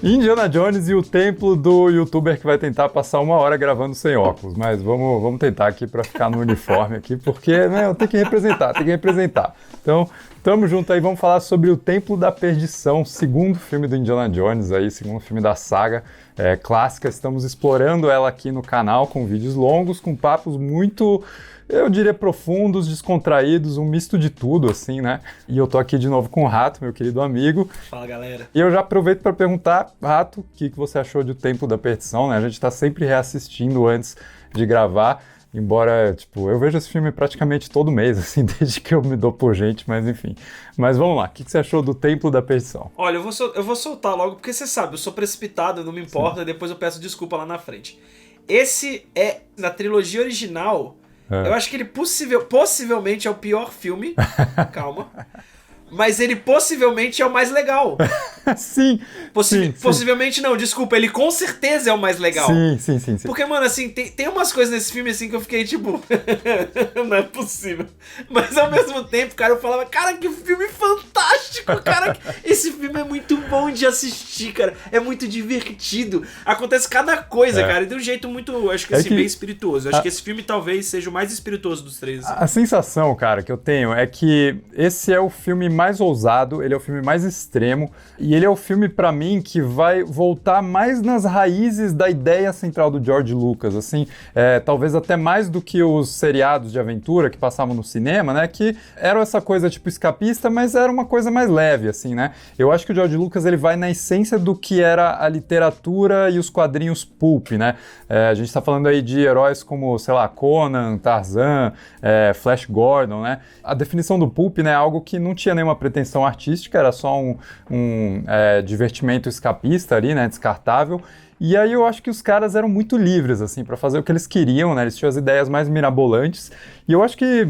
Indiana Jones e o templo do youtuber que vai tentar passar 1 hora gravando sem óculos. Mas vamos tentar aqui para ficar no uniforme aqui, porque né, tem que representar. Então, tamo junto aí, vamos falar sobre o Templo da Perdição, segundo filme do Indiana Jones aí, segundo filme da saga clássica. Estamos explorando ela aqui no canal com vídeos longos, com papos muito, eu diria, profundos, descontraídos, um misto de tudo, assim, né? E eu tô aqui de novo com o Rato, meu querido amigo. Fala, galera. E eu já aproveito para perguntar, Rato, o que você achou de O Templo da Perdição, né? A gente tá sempre reassistindo antes de gravar, embora, tipo, eu vejo esse filme praticamente todo mês, assim, desde que eu me dou por gente, mas enfim. Mas vamos lá, o que você achou do Templo da Perdição? Olha, eu vou soltar logo, porque você sabe, eu sou precipitado, não me importa, Sim. Depois eu peço desculpa lá na frente. Esse é, na trilogia original, eu acho que ele possivelmente é o pior filme, calma, mas ele possivelmente é o mais legal. Sim, possivelmente não, desculpa, ele com certeza é o mais legal. Sim. Porque, mano, assim, tem umas coisas nesse filme, assim, que eu fiquei, tipo, não é possível. Mas, ao mesmo tempo, cara, eu falava, cara, que filme fantástico, cara. Esse filme é muito bom de assistir, cara. É muito divertido. Acontece cada coisa, cara, e de um jeito muito, acho que, assim, bem espirituoso. Eu acho que esse filme talvez seja o mais espirituoso dos três. A sensação, cara, que eu tenho é que esse é o filme mais ousado, ele é o filme mais extremo, e ele é o filme, pra mim, que vai voltar mais nas raízes da ideia central do George Lucas, assim, talvez até mais do que os seriados de aventura que passavam no cinema, né, que eram essa coisa, tipo, escapista, mas era uma coisa mais leve, assim, né. Eu acho que o George Lucas, ele vai na essência do que era a literatura e os quadrinhos pulp, né. A gente tá falando aí de heróis como, sei lá, Conan, Tarzan, Flash Gordon, né. A definição do pulp, né, é algo que não tinha nenhuma pretensão artística, era só um divertimento escapista ali, né, descartável. E aí eu acho que os caras eram muito livres, assim, para fazer o que eles queriam, né, eles tinham as ideias mais mirabolantes, e eu acho que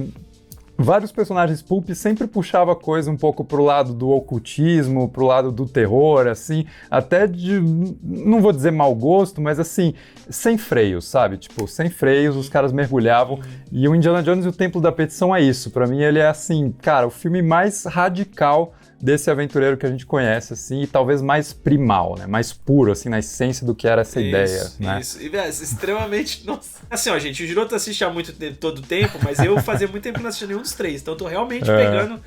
vários personagens pulp sempre puxavam a coisa um pouco pro lado do ocultismo, pro lado do terror, assim, até de, não vou dizer mau gosto, mas assim, sem freios, sabe? Tipo, sem freios, os caras mergulhavam, e o Indiana Jones e o Templo da Perdição é isso. Pra mim ele é assim, cara, o filme mais radical desse aventureiro que a gente conhece, assim, e talvez mais primal, né? Mais puro, assim, na essência do que era essa ideia, né? Isso, e extremamente... Nossa. Assim, ó, gente, o Giroto assiste há muito tempo, todo o tempo, mas eu fazia muito tempo que não assistia nenhum dos três, então eu tô realmente pegando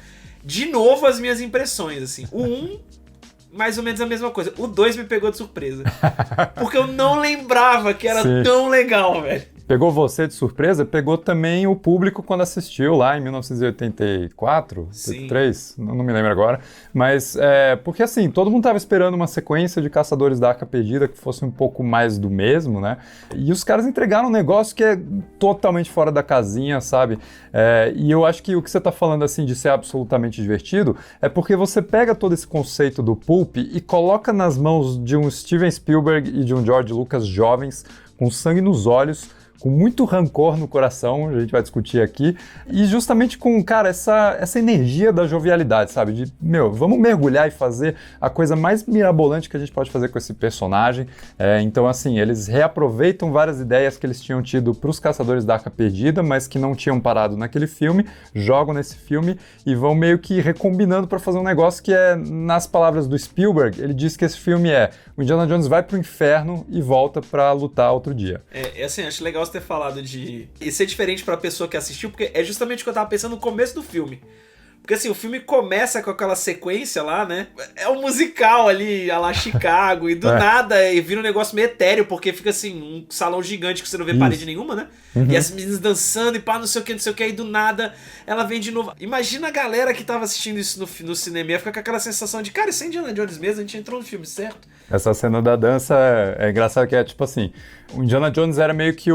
de novo as minhas impressões, assim. O 1, mais ou menos a mesma coisa. O 2 me pegou de surpresa. Porque eu não lembrava que era tão legal, velho. Pegou você de surpresa? Pegou também o público quando assistiu lá em 1984, 83, não me lembro agora. Mas, porque assim, todo mundo tava esperando uma sequência de Caçadores da Arca Perdida que fosse um pouco mais do mesmo, né? E os caras entregaram um negócio que é totalmente fora da casinha, sabe? E eu acho que o que você tá falando, assim, de ser absolutamente divertido, é porque você pega todo esse conceito do pulp e coloca nas mãos de um Steven Spielberg e de um George Lucas jovens, com sangue nos olhos, com muito rancor no coração, a gente vai discutir aqui, e justamente com, cara, essa energia da jovialidade, sabe? De, vamos mergulhar e fazer a coisa mais mirabolante que a gente pode fazer com esse personagem. Então, assim, eles reaproveitam várias ideias que eles tinham tido para os Caçadores da Arca Perdida, mas que não tinham parado naquele filme, jogam nesse filme e vão meio que recombinando para fazer um negócio que nas palavras do Spielberg, ele diz que esse filme o Indiana Jones vai pro inferno e volta para lutar outro dia. Assim, acho legal você ter falado de ser diferente pra pessoa que assistiu, porque é justamente o que eu tava pensando no começo do filme. Porque assim, o filme começa com aquela sequência lá, né? É um musical ali, a lá Chicago, e do nada vira um negócio meio etéreo, porque fica assim, um salão gigante que você não vê parede nenhuma, né? E as meninas dançando e pá, não sei o que, e do nada ela vem de novo. Imagina a galera que tava assistindo isso no cinema, ia ficar com aquela sensação de, cara, isso é Indiana Jones mesmo, a gente entrou no filme, certo? Essa cena da dança é engraçado, que é tipo assim, o Indiana Jones era meio que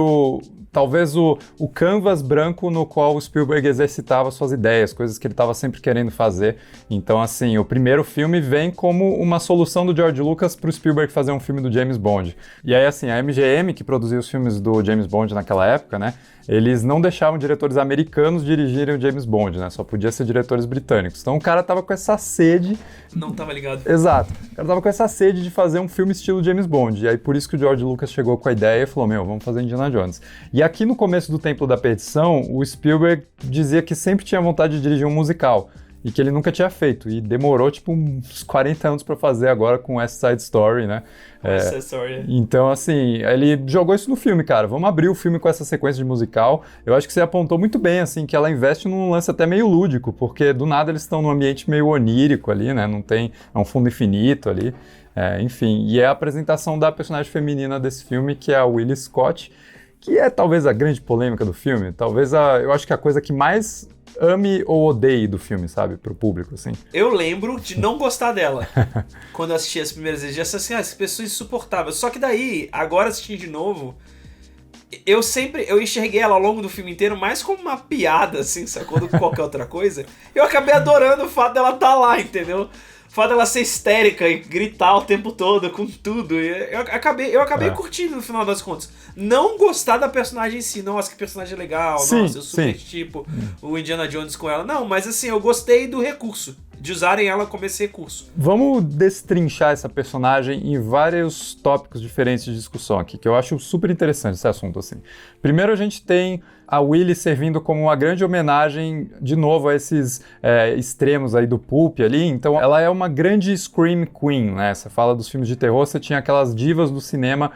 talvez o canvas branco no qual o Spielberg exercitava suas ideias, coisas que ele estava sempre querendo fazer. Então, assim, o primeiro filme vem como uma solução do George Lucas para o Spielberg fazer um filme do James Bond. E aí, assim, a MGM, que produziu os filmes do James Bond naquela época, né, eles não deixavam diretores americanos dirigirem o James Bond, né, só podia ser diretores britânicos. Então, o cara tava com essa sede... Não tava ligado. Exato. O cara tava com essa sede de fazer um filme estilo James Bond. E aí, por isso que o George Lucas chegou com a ideia e falou, vamos fazer Indiana Jones. E aqui no começo do Templo da Perdição, o Spielberg dizia que sempre tinha vontade de dirigir um musical. e que ele nunca tinha feito, e demorou tipo uns 40 anos pra fazer agora com West Side Story, né? West Side Story. Então, assim, ele jogou isso no filme, cara. Vamos abrir o filme com essa sequência de musical. Eu acho que você apontou muito bem, assim, que ela investe num lance até meio lúdico, porque do nada eles estão num ambiente meio onírico ali, né? Não tem, é um fundo infinito ali. Enfim, e é a apresentação da personagem feminina desse filme, que é a Willie Scott, que é talvez a grande polêmica do filme. Talvez eu acho que a coisa que mais ame ou odeie do filme, sabe? Pro público, assim. Eu lembro de não gostar dela. Quando eu assisti as primeiras vezes, já assim, essa pessoa é insuportável. Só que daí, agora assistindo de novo, eu enxerguei ela ao longo do filme inteiro mais como uma piada, assim, sacou? Do que qualquer outra coisa. Eu acabei adorando o fato dela estar lá, entendeu? O fato dela ser histérica e gritar o tempo todo com tudo. Eu acabei curtindo no final das contas. Não gostar da personagem em si. Nossa, que personagem legal. Sim, nossa, eu super tipo o Indiana Jones com ela. Não, mas assim, eu gostei do recurso. De usarem ela como esse recurso. Vamos destrinchar essa personagem em vários tópicos diferentes de discussão aqui, que eu acho super interessante esse assunto, assim. Primeiro a gente tem a Willie servindo como uma grande homenagem, de novo, a esses extremos aí do pulp ali. Então ela é uma grande Scream Queen, né? Você fala dos filmes de terror, você tinha aquelas divas do cinema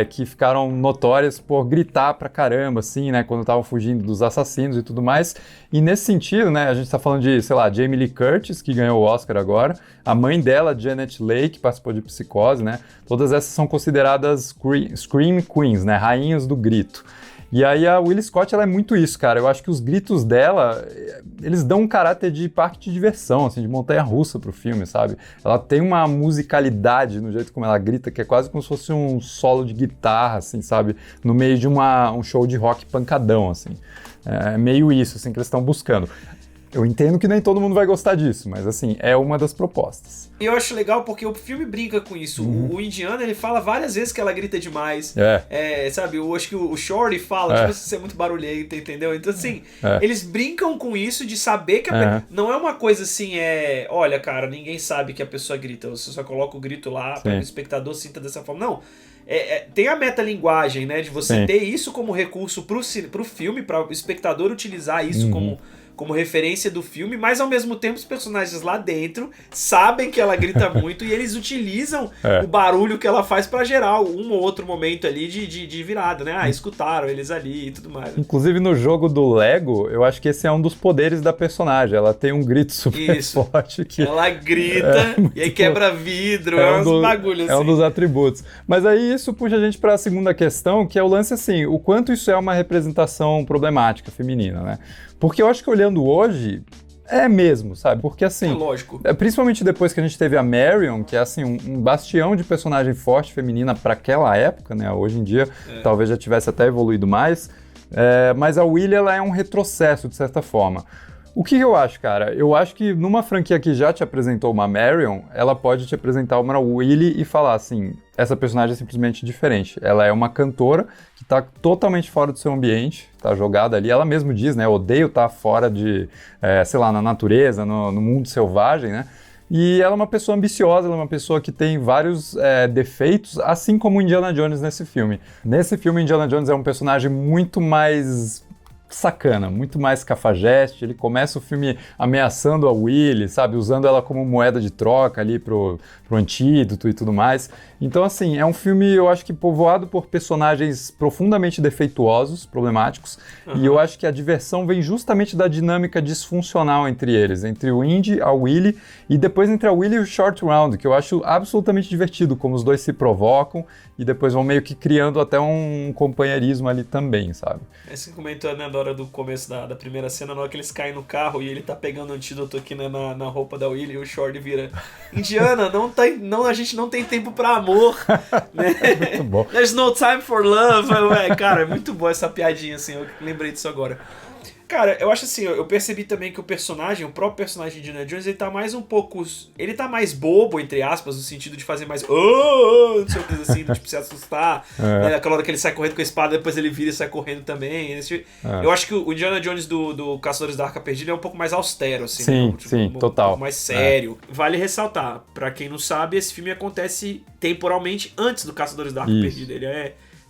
que ficaram notórias por gritar pra caramba, assim, né? Quando estavam fugindo dos assassinos e tudo mais. E nesse sentido, né? A gente tá falando de, sei lá, Jamie Lee Curtis, que ganhou o Oscar agora. A mãe dela, Janet Leigh, que participou de Psicose, né? Todas essas são consideradas Scream Queens, né? Rainhas do grito. E aí a Willie Scott, ela é muito isso, cara. Eu acho que os gritos dela, eles dão um caráter de parque de diversão, assim, de montanha-russa pro filme, sabe? Ela tem uma musicalidade no jeito como ela grita, que é quase como se fosse um solo de guitarra, assim, sabe? No meio de um show de rock pancadão, assim. É meio isso, assim, que eles estão buscando. Eu entendo que nem todo mundo vai gostar disso, mas assim, é uma das propostas. E eu acho legal porque o filme brinca com isso. O Indiana, ele fala várias vezes que ela grita demais. Sabe, eu acho que o Shorty fala, tipo, você é muito barulhento, entendeu? Então, assim, eles brincam com isso de saber que não é uma coisa assim, olha, cara, ninguém sabe que a pessoa grita. Você só coloca o grito lá para que o espectador sinta dessa forma. Não. Tem a metalinguagem, né? De você ter isso como recurso pro filme, para o espectador utilizar isso como referência do filme, mas ao mesmo tempo os personagens lá dentro sabem que ela grita muito e eles utilizam o barulho que ela faz pra gerar um ou outro momento ali de virada, né? Escutaram eles ali e tudo mais. Inclusive no jogo do Lego, eu acho que esse é um dos poderes da personagem. Ela tem um grito super forte que... Ela grita e aí quebra vidro, uns bagulhos assim. É um dos atributos. Mas aí isso puxa a gente pra segunda questão, que é o lance assim, o quanto isso é uma representação problemática feminina, né? Porque eu acho que olhando hoje, é mesmo, sabe? Porque assim... É lógico. Principalmente depois que a gente teve a Marion, que é assim, um bastião de personagem forte feminina para aquela época, né? Hoje em dia, talvez já tivesse até evoluído mais. Mas a Willie, ela é um retrocesso, de certa forma. O que eu acho, cara? Eu acho que numa franquia que já te apresentou uma Marion, ela pode te apresentar uma Willie e falar assim, essa personagem é simplesmente diferente. Ela é uma cantora que tá totalmente fora do seu ambiente, tá jogada ali. Ela mesma diz, né? Eu odeio estar fora de, sei lá, na natureza, no mundo selvagem, né? E ela é uma pessoa ambiciosa, ela é uma pessoa que tem vários defeitos, assim como o Indiana Jones nesse filme. Nesse filme, Indiana Jones é um personagem muito mais sacana, muito mais cafajeste. Ele começa o filme ameaçando a Willie, sabe, usando ela como moeda de troca ali pro antídoto e tudo mais. Então, assim, é um filme, eu acho que povoado por personagens profundamente defeituosos, problemáticos, e eu acho que a diversão vem justamente da dinâmica disfuncional entre eles, entre o Indy, a Willie, e depois entre a Willie e o Short Round, que eu acho absolutamente divertido, como os dois se provocam e depois vão meio que criando até um companheirismo ali também, sabe? Você comentou, né, na hora do começo da primeira cena, na hora que eles caem no carro e ele tá pegando o antídoto aqui na roupa da Willie e o Short vira: Indiana, a gente não tem tempo pra amor, né? Muito bom. There's no time for love. Cara, é muito boa essa piadinha, assim, eu lembrei disso agora. Cara, eu acho assim, eu percebi também que o próprio personagem de Indiana Jones, ele tá mais um pouco... Ele tá mais bobo, entre aspas, no sentido de fazer mais... não sei o que assim, tipo, se assustar. Né? Aquela hora que ele sai correndo com a espada, depois ele vira e sai correndo também. Eu acho que o Indiana Jones do Caçadores da Arca Perdida é um pouco mais austero, assim. Sim, né? Tipo, sim, total. Um pouco mais sério. Vale ressaltar, pra quem não sabe, esse filme acontece temporalmente antes do Caçadores da Arca Perdida. Ele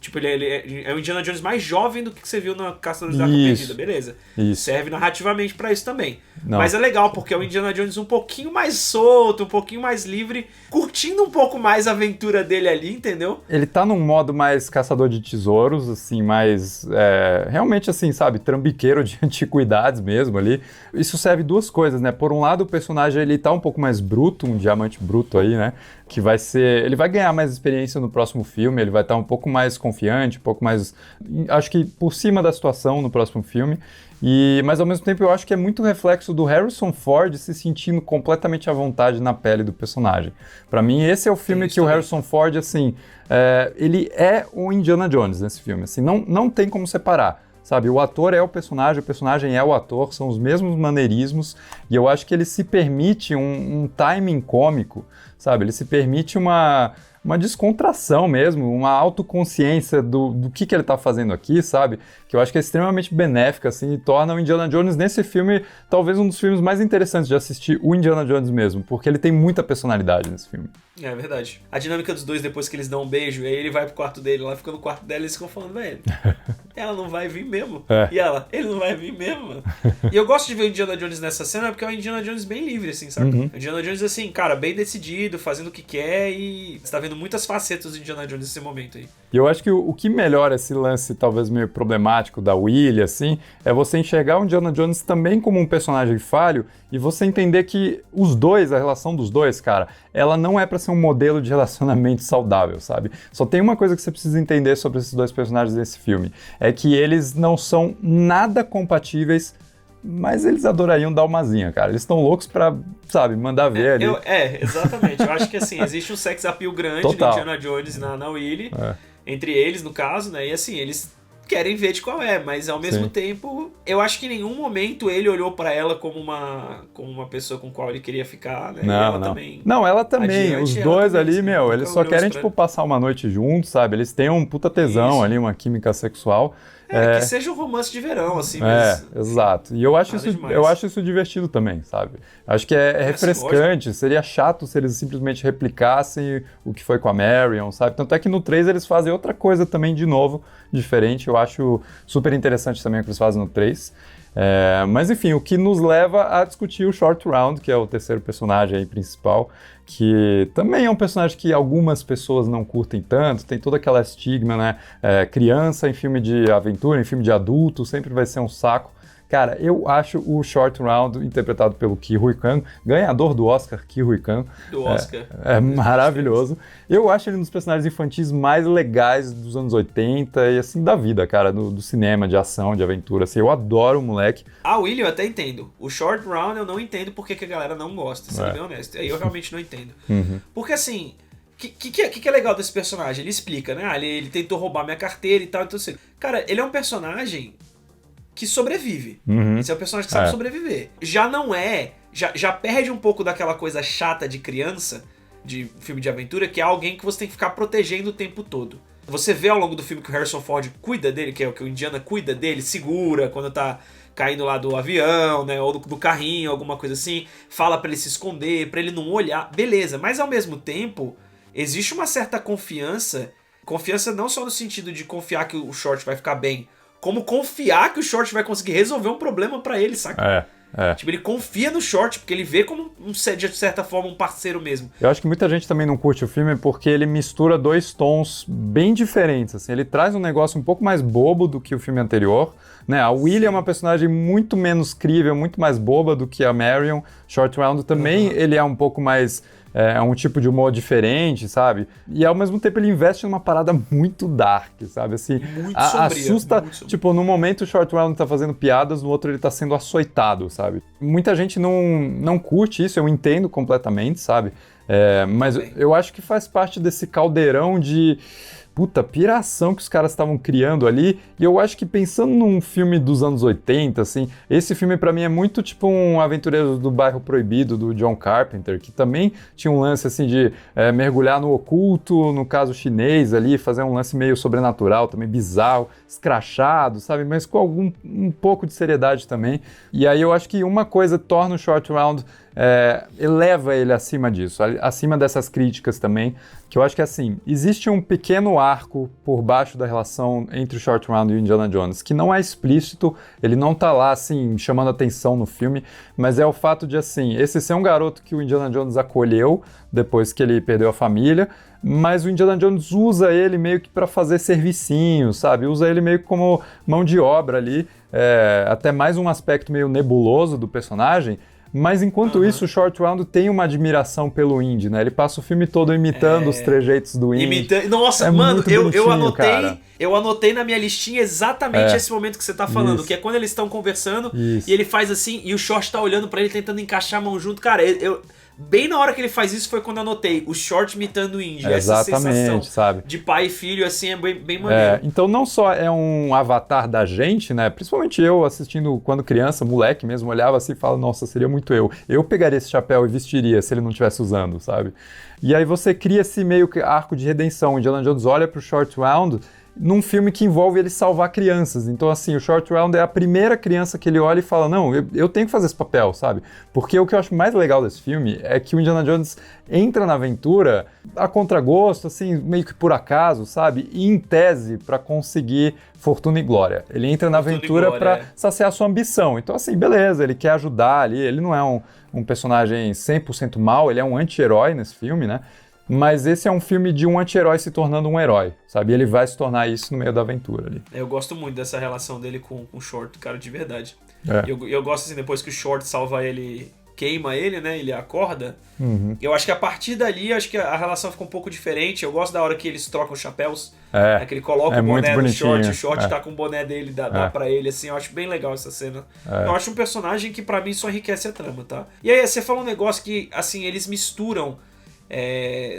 Tipo, ele é o Indiana Jones mais jovem do que você viu na Caçadores da Arca Perdida, beleza. Isso. Serve narrativamente pra isso também. Não. Mas é legal, porque é o Indiana Jones um pouquinho mais solto, um pouquinho mais livre, curtindo um pouco mais a aventura dele ali, entendeu? Ele tá num modo mais caçador de tesouros, assim, mais... realmente, assim, sabe, trambiqueiro de antiguidades mesmo ali. Isso serve duas coisas, né? Por um lado, o personagem, ele tá um pouco mais bruto, um diamante bruto aí, né? Que vai ser... Ele vai ganhar mais experiência no próximo filme, ele vai estar um pouco mais confiante, um pouco mais... Acho que por cima da situação no próximo filme. Mas ao mesmo tempo eu acho que é muito reflexo do Harrison Ford se sentindo completamente à vontade na pele do personagem. Pra mim, esse é o filme que o Harrison Ford, assim, ele é o Indiana Jones nesse filme. Assim, não tem como separar. Sabe, o ator é o personagem é o ator, são os mesmos maneirismos, e eu acho que ele se permite um timing cômico, sabe? Ele se permite uma descontração mesmo, uma autoconsciência do que ele tá fazendo aqui, sabe? Que eu acho que é extremamente benéfica, assim, e torna o Indiana Jones, nesse filme, talvez um dos filmes mais interessantes de assistir, o Indiana Jones mesmo, porque ele tem muita personalidade nesse filme. É verdade. A dinâmica dos dois depois que eles dão um beijo, e aí ele vai pro quarto dele, lá fica no quarto dela e eles ficam falando, velho, ela não vai vir mesmo. E ela, ele não vai vir mesmo. E eu gosto de ver o Indiana Jones nessa cena porque é o Indiana Jones bem livre, assim, sabe? O Indiana Jones, assim, cara, bem decidido, fazendo o que quer e você tá vendo muitas facetas do Indiana Jones nesse momento aí. E eu acho que o que melhora esse lance talvez meio problemático da Willy, assim, é você enxergar o Indiana Jones também como um personagem falho e você entender que os dois, a relação dos dois, cara, ela não é pra ser um modelo de relacionamento saudável, sabe? Só tem uma coisa que você precisa entender sobre esses dois personagens desse filme, é que eles não são nada compatíveis, mas eles adorariam dar umazinha, cara. Eles estão loucos pra, sabe, mandar ver ali. Exatamente. Eu acho que, assim, existe um sex appeal grande Total. no Indiana Jones e na Willy, entre eles, no caso, né? E, assim, eles querem ver de qual é, mas ao mesmo tempo, eu acho que em nenhum momento ele olhou pra ela como uma pessoa com qual ele queria ficar, né? Não, ela também. Os dois ali, assim, eles só querem, tipo, passar uma noite juntos, sabe? Eles têm um puta tesão ali, uma química sexual. Que seja um romance de verão, assim, mas... Exato. E eu acho isso divertido também, sabe? Acho que é refrescante. Seria chato se eles simplesmente replicassem o que foi com a Marion, sabe? Tanto é que no 3 eles fazem outra coisa também, de novo, diferente. Eu acho super interessante também o que eles fazem no 3. Mas enfim, o que nos leva a discutir o Short Round, que é o terceiro personagem aí principal, que também é um personagem que algumas pessoas não curtem tanto, tem toda aquela estigma, né? Criança em filme de aventura, em filme de adulto, sempre vai ser um saco. Cara, eu acho o Short Round, interpretado pelo Ke Huy Quan, ganhador do Oscar, Ke Huy Quan. Do Oscar. É maravilhoso. Eu acho ele um dos personagens infantis mais legais dos anos 80 e, assim, da vida, cara, do cinema, de ação, de aventura. Assim, eu adoro o moleque. A Willy eu até entendo. O Short Round eu não entendo porque que a galera não gosta, sendo bem honesto. Aí eu realmente não entendo. Porque, assim... O que é legal desse personagem? Ele explica, né? Ele tentou roubar minha carteira e tal. Então, assim, cara, ele é um personagem que sobrevive. Esse é um personagem que sabe sobreviver. Já não é... Já perde um pouco daquela coisa chata de criança, de filme de aventura, que é alguém que você tem que ficar protegendo o tempo todo. Você vê ao longo do filme que o Harrison Ford cuida dele, que o Indiana cuida dele, segura quando tá caindo lá do avião, né, ou do carrinho, alguma coisa assim, fala pra ele se esconder, pra ele não olhar, beleza, mas ao mesmo tempo, existe uma certa confiança não só no sentido de confiar que o Short vai ficar bem, como confiar que o Short vai conseguir resolver um problema pra ele, saca? Tipo, ele confia no Short, porque ele vê como, de certa forma, um parceiro mesmo. Eu acho que muita gente também não curte o filme porque ele mistura dois tons bem diferentes, assim. Ele traz um negócio um pouco mais bobo do que o filme anterior, né? A Willy é uma personagem muito menos crível, muito mais boba do que a Marion. Short Round também, ele é um pouco mais... É um tipo de humor diferente, sabe? E ao mesmo tempo ele investe numa parada muito dark, sabe? Assim, muito sombria, assusta. Muito sombria. Tipo, no momento o Short Round tá fazendo piadas, no outro ele tá sendo açoitado, sabe? Muita gente não curte isso, eu entendo completamente, sabe? Mas eu acho que faz parte desse caldeirão de... Puta, piração que os caras estavam criando ali, e eu acho que pensando num filme dos anos 80, assim, esse filme pra mim é muito tipo um Aventureiro do Bairro Proibido, do John Carpenter, que também tinha um lance assim de mergulhar no oculto, no caso chinês ali, fazer um lance meio sobrenatural, também bizarro, escrachado, sabe, mas com um pouco de seriedade também, e aí eu acho que uma coisa torna o Short Round eleva ele acima disso, acima dessas críticas também, que eu acho que assim, existe um pequeno arco por baixo da relação entre o Short Round e o Indiana Jones, que não é explícito, ele não tá lá assim, chamando atenção no filme, mas é o fato de assim, esse ser um garoto que o Indiana Jones acolheu depois que ele perdeu a família, mas o Indiana Jones usa ele meio que para fazer servicinho, sabe? Usa ele meio que como mão de obra ali, até mais um aspecto meio nebuloso do personagem, mas enquanto isso o Short Round tem uma admiração pelo Indy, né? Ele passa o filme todo imitando os trejeitos do Indy. Nossa, mano, eu anotei na minha listinha exatamente esse momento que você tá falando, que é quando eles estão conversando e ele faz assim, e o Short tá olhando pra ele tentando encaixar a mão junto. Cara, bem na hora que ele faz isso foi quando eu anotei o Short imitando o Indy. Essa sensação, sabe? De pai e filho, assim, é bem maneiro. Então não só é um avatar da gente, né? Principalmente eu assistindo quando criança, moleque mesmo, olhava assim e falava, nossa, seria muito eu. Eu pegaria esse chapéu e vestiria se ele não estivesse usando, sabe? E aí você cria esse meio que arco de redenção. O Indiana Jones olha pro Short Round num filme que envolve ele salvar crianças. Então, assim, o Short Round é a primeira criança que ele olha e fala, não, eu tenho que fazer esse papel, sabe? Porque o que eu acho mais legal desse filme é que o Indiana Jones entra na aventura a contragosto, assim, meio que por acaso, sabe? E em tese, para conseguir fortuna e glória. Ele entra na aventura para saciar sua ambição. Então, assim, beleza, ele quer ajudar ali, ele não é um personagem 100% mau, ele é um anti-herói nesse filme, né? Mas esse é um filme de um anti-herói se tornando um herói, sabe? E ele vai se tornar isso no meio da aventura ali. Eu gosto muito dessa relação dele com o Short, cara, de verdade. Eu gosto, assim, depois que o Short salva ele, queima ele, né? Ele acorda. Eu acho que a partir dali, acho que a relação fica um pouco diferente. Eu gosto da hora que eles trocam os chapéus. Que ele coloca o boné do Short, o Short tá com o boné dele, dá pra ele, assim. Eu acho bem legal essa cena. Eu acho um personagem que pra mim só enriquece a trama, tá? E aí, você falou um negócio que, assim, eles misturam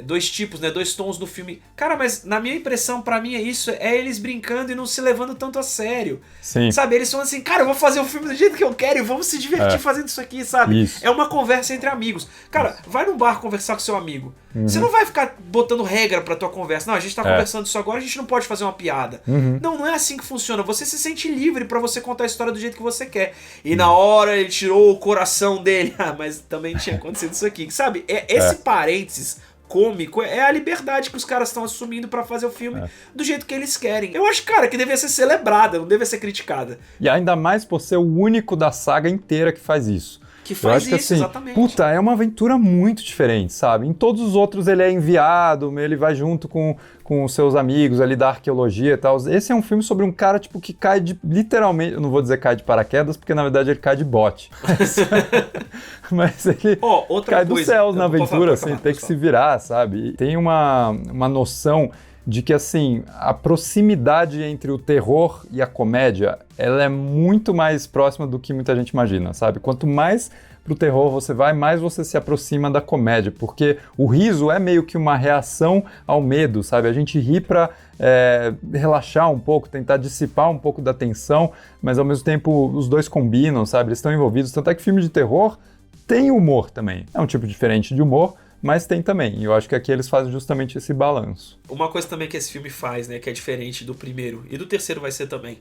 dois tipos, né? Dois tons do filme. Cara, mas na minha impressão, pra mim é isso, é eles brincando e não se levando tanto a sério. Sim. Sabe? Eles falam assim, cara, eu vou fazer o filme do jeito que eu quero e vamos se divertir fazendo isso aqui, sabe? Isso. É uma conversa entre amigos. Cara, vai num bar conversar com seu amigo. Você não vai ficar botando regra pra tua conversa. Não, a gente tá conversando isso agora, a gente não pode fazer uma piada. Não é assim que funciona. Você se sente livre pra você contar a história do jeito que você quer. E na hora ele tirou o coração dele. Mas também tinha acontecido isso aqui. Sabe? Esse parênteses cômico é a liberdade que os caras estão assumindo pra fazer o filme do jeito que eles querem. Eu acho, cara, que devia ser celebrada, não devia ser criticada. E ainda mais por ser o único da saga inteira que faz isso. Que faz isso, assim, exatamente. Puta, é uma aventura muito diferente, sabe? Em todos os outros ele é enviado, ele vai junto com os seus amigos ali da arqueologia e tal. Esse é um filme sobre um cara, tipo, que cai literalmente, eu não vou dizer cai de paraquedas, porque na verdade ele cai de bote. Mas ele cai dos céus na aventura, assim, tem que se virar, sabe? Tem uma noção de que, assim, a proximidade entre o terror e a comédia, ela é muito mais próxima do que muita gente imagina, sabe? Quanto mais pro terror você vai, mais você se aproxima da comédia, porque o riso é meio que uma reação ao medo, sabe? A gente ri pra relaxar um pouco, tentar dissipar um pouco da tensão, mas ao mesmo tempo os dois combinam, sabe? Eles estão envolvidos, tanto é que filme de terror tem humor também. É um tipo diferente de humor, mas tem também. E eu acho que aqui eles fazem justamente esse balanço. Uma coisa também que esse filme faz, né, que é diferente do primeiro, e do terceiro vai ser também,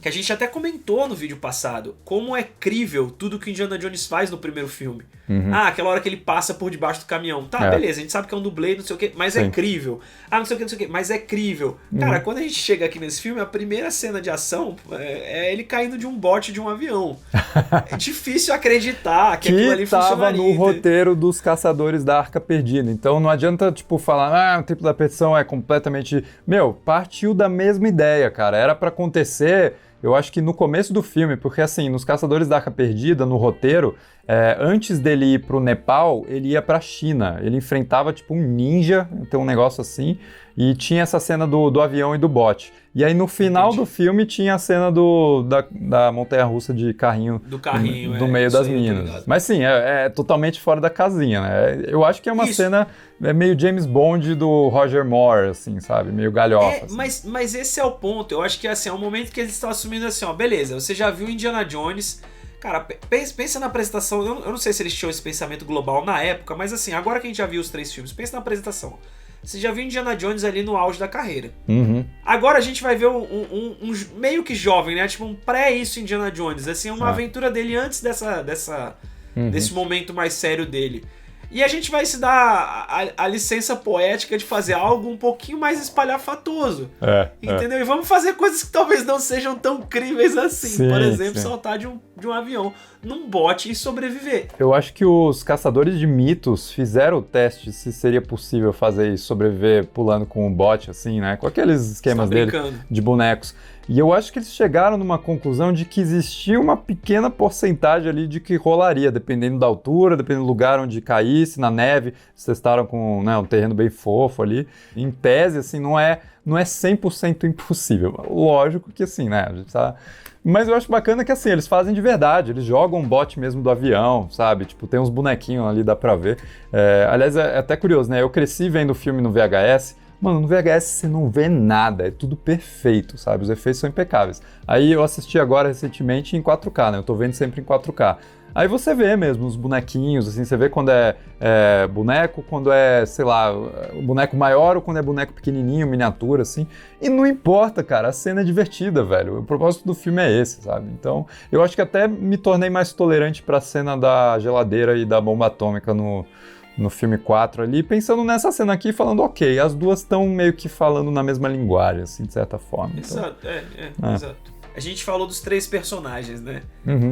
que a gente até comentou no vídeo passado, como é crível tudo que o Indiana Jones faz no primeiro filme. Aquela hora que ele passa por debaixo do caminhão. Tá, beleza, a gente sabe que é um dublê, não sei o quê, mas é crível. Não sei o quê, mas é crível. Cara, quando a gente chega aqui nesse filme, a primeira cena de ação é ele caindo de um bote de um avião. É difícil acreditar que aquilo ali funcionaria. Que tava no roteiro dos Caçadores da Arca Perdida. Então não adianta, tipo, falar, o tempo da perdição é completamente... partiu da mesma ideia, cara. Era pra acontecer, eu acho que no começo do filme, porque assim, nos Caçadores da Arca Perdida, no roteiro, antes dele ir pro Nepal, ele ia pra China. Ele enfrentava, tipo, um ninja, então um negócio assim, e tinha essa cena do avião e do bote. E aí no final do filme tinha a cena da montanha-russa de carrinho, do carrinho do meio das minas. Mas sim, é totalmente fora da casinha, né? Eu acho que é uma cena meio James Bond do Roger Moore, assim, sabe? Meio galhofa. Assim. Mas esse é o ponto. Eu acho que assim, é o momento que eles estão assumindo assim, beleza, você já viu Indiana Jones... Cara, pensa na apresentação, eu não sei se eles tinham esse pensamento global na época, mas assim, agora que a gente já viu os 3 filmes, pensa na apresentação. Você já viu Indiana Jones ali no auge da carreira. Agora a gente vai ver um meio que jovem, né? Tipo um pré-isso Indiana Jones, assim, uma aventura dele antes dessa nesse momento mais sério dele. E a gente vai se dar a licença poética de fazer algo um pouquinho mais espalhafatoso. Entendeu? E vamos fazer coisas que talvez não sejam tão críveis assim. Sim, por exemplo, sim. saltar de um avião num bote e sobreviver. Eu acho que os caçadores de mitos fizeram o teste se seria possível fazer isso, sobreviver pulando com um bote, assim, né? Com aqueles esquemas dele de bonecos. E eu acho que eles chegaram numa conclusão de que existia uma pequena porcentagem ali de que rolaria, dependendo da altura, dependendo do lugar onde caísse, na neve. Eles testaram com, né, um terreno bem fofo ali. Em tese, assim, não é 100% impossível. Lógico que assim, né? A gente tá... Mas eu acho bacana que assim, eles fazem de verdade, eles jogam um bote mesmo do avião, sabe? Tipo, tem uns bonequinhos ali, dá pra ver. Aliás, é até curioso, né? Eu cresci vendo o filme no VHS. Mano, no VHS você não vê nada, é tudo perfeito, sabe? Os efeitos são impecáveis. Aí eu assisti agora recentemente em 4K, né? Eu tô vendo sempre em 4K. Aí você vê mesmo os bonequinhos, assim, você vê quando é boneco, quando é, sei lá, boneco maior ou quando é boneco pequenininho, miniatura, assim. E não importa, cara, a cena é divertida, velho. O propósito do filme é esse, sabe? Então, eu acho que até me tornei mais tolerante pra cena da geladeira e da bomba atômica no filme 4 ali, pensando nessa cena aqui, falando, ok, as duas estão meio que falando na mesma linguagem, assim, de certa forma. Então... Exato, exato. A gente falou dos 3 personagens, né?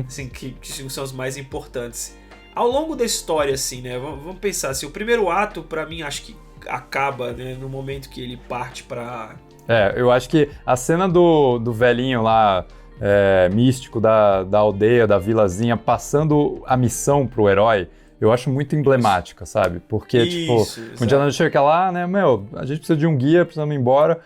Assim, que são os mais importantes. Ao longo da história, assim, né? Vamos pensar, assim, o primeiro ato, pra mim, acho que acaba, né? No momento que ele parte pra... eu acho que a cena do velhinho lá, místico, da aldeia, da vilazinha, passando a missão pro herói, eu acho muito emblemática, sabe? Porque, tipo, o Indiana Jones chega lá, né? A gente precisa de um guia, precisamos ir embora.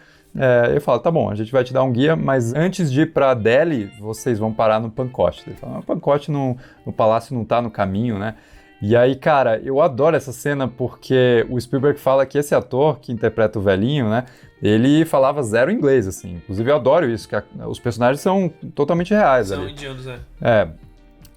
Eu falo, tá bom, a gente vai te dar um guia, mas antes de ir pra Delhi, vocês vão parar no Pancote. Ele fala, o Pancote no palácio não tá no caminho, né? E aí, cara, eu adoro essa cena porque o Spielberg fala que esse ator que interpreta o velhinho, né? Ele falava 0 inglês, assim. Inclusive, eu adoro isso, que os personagens são totalmente reais. São indianos,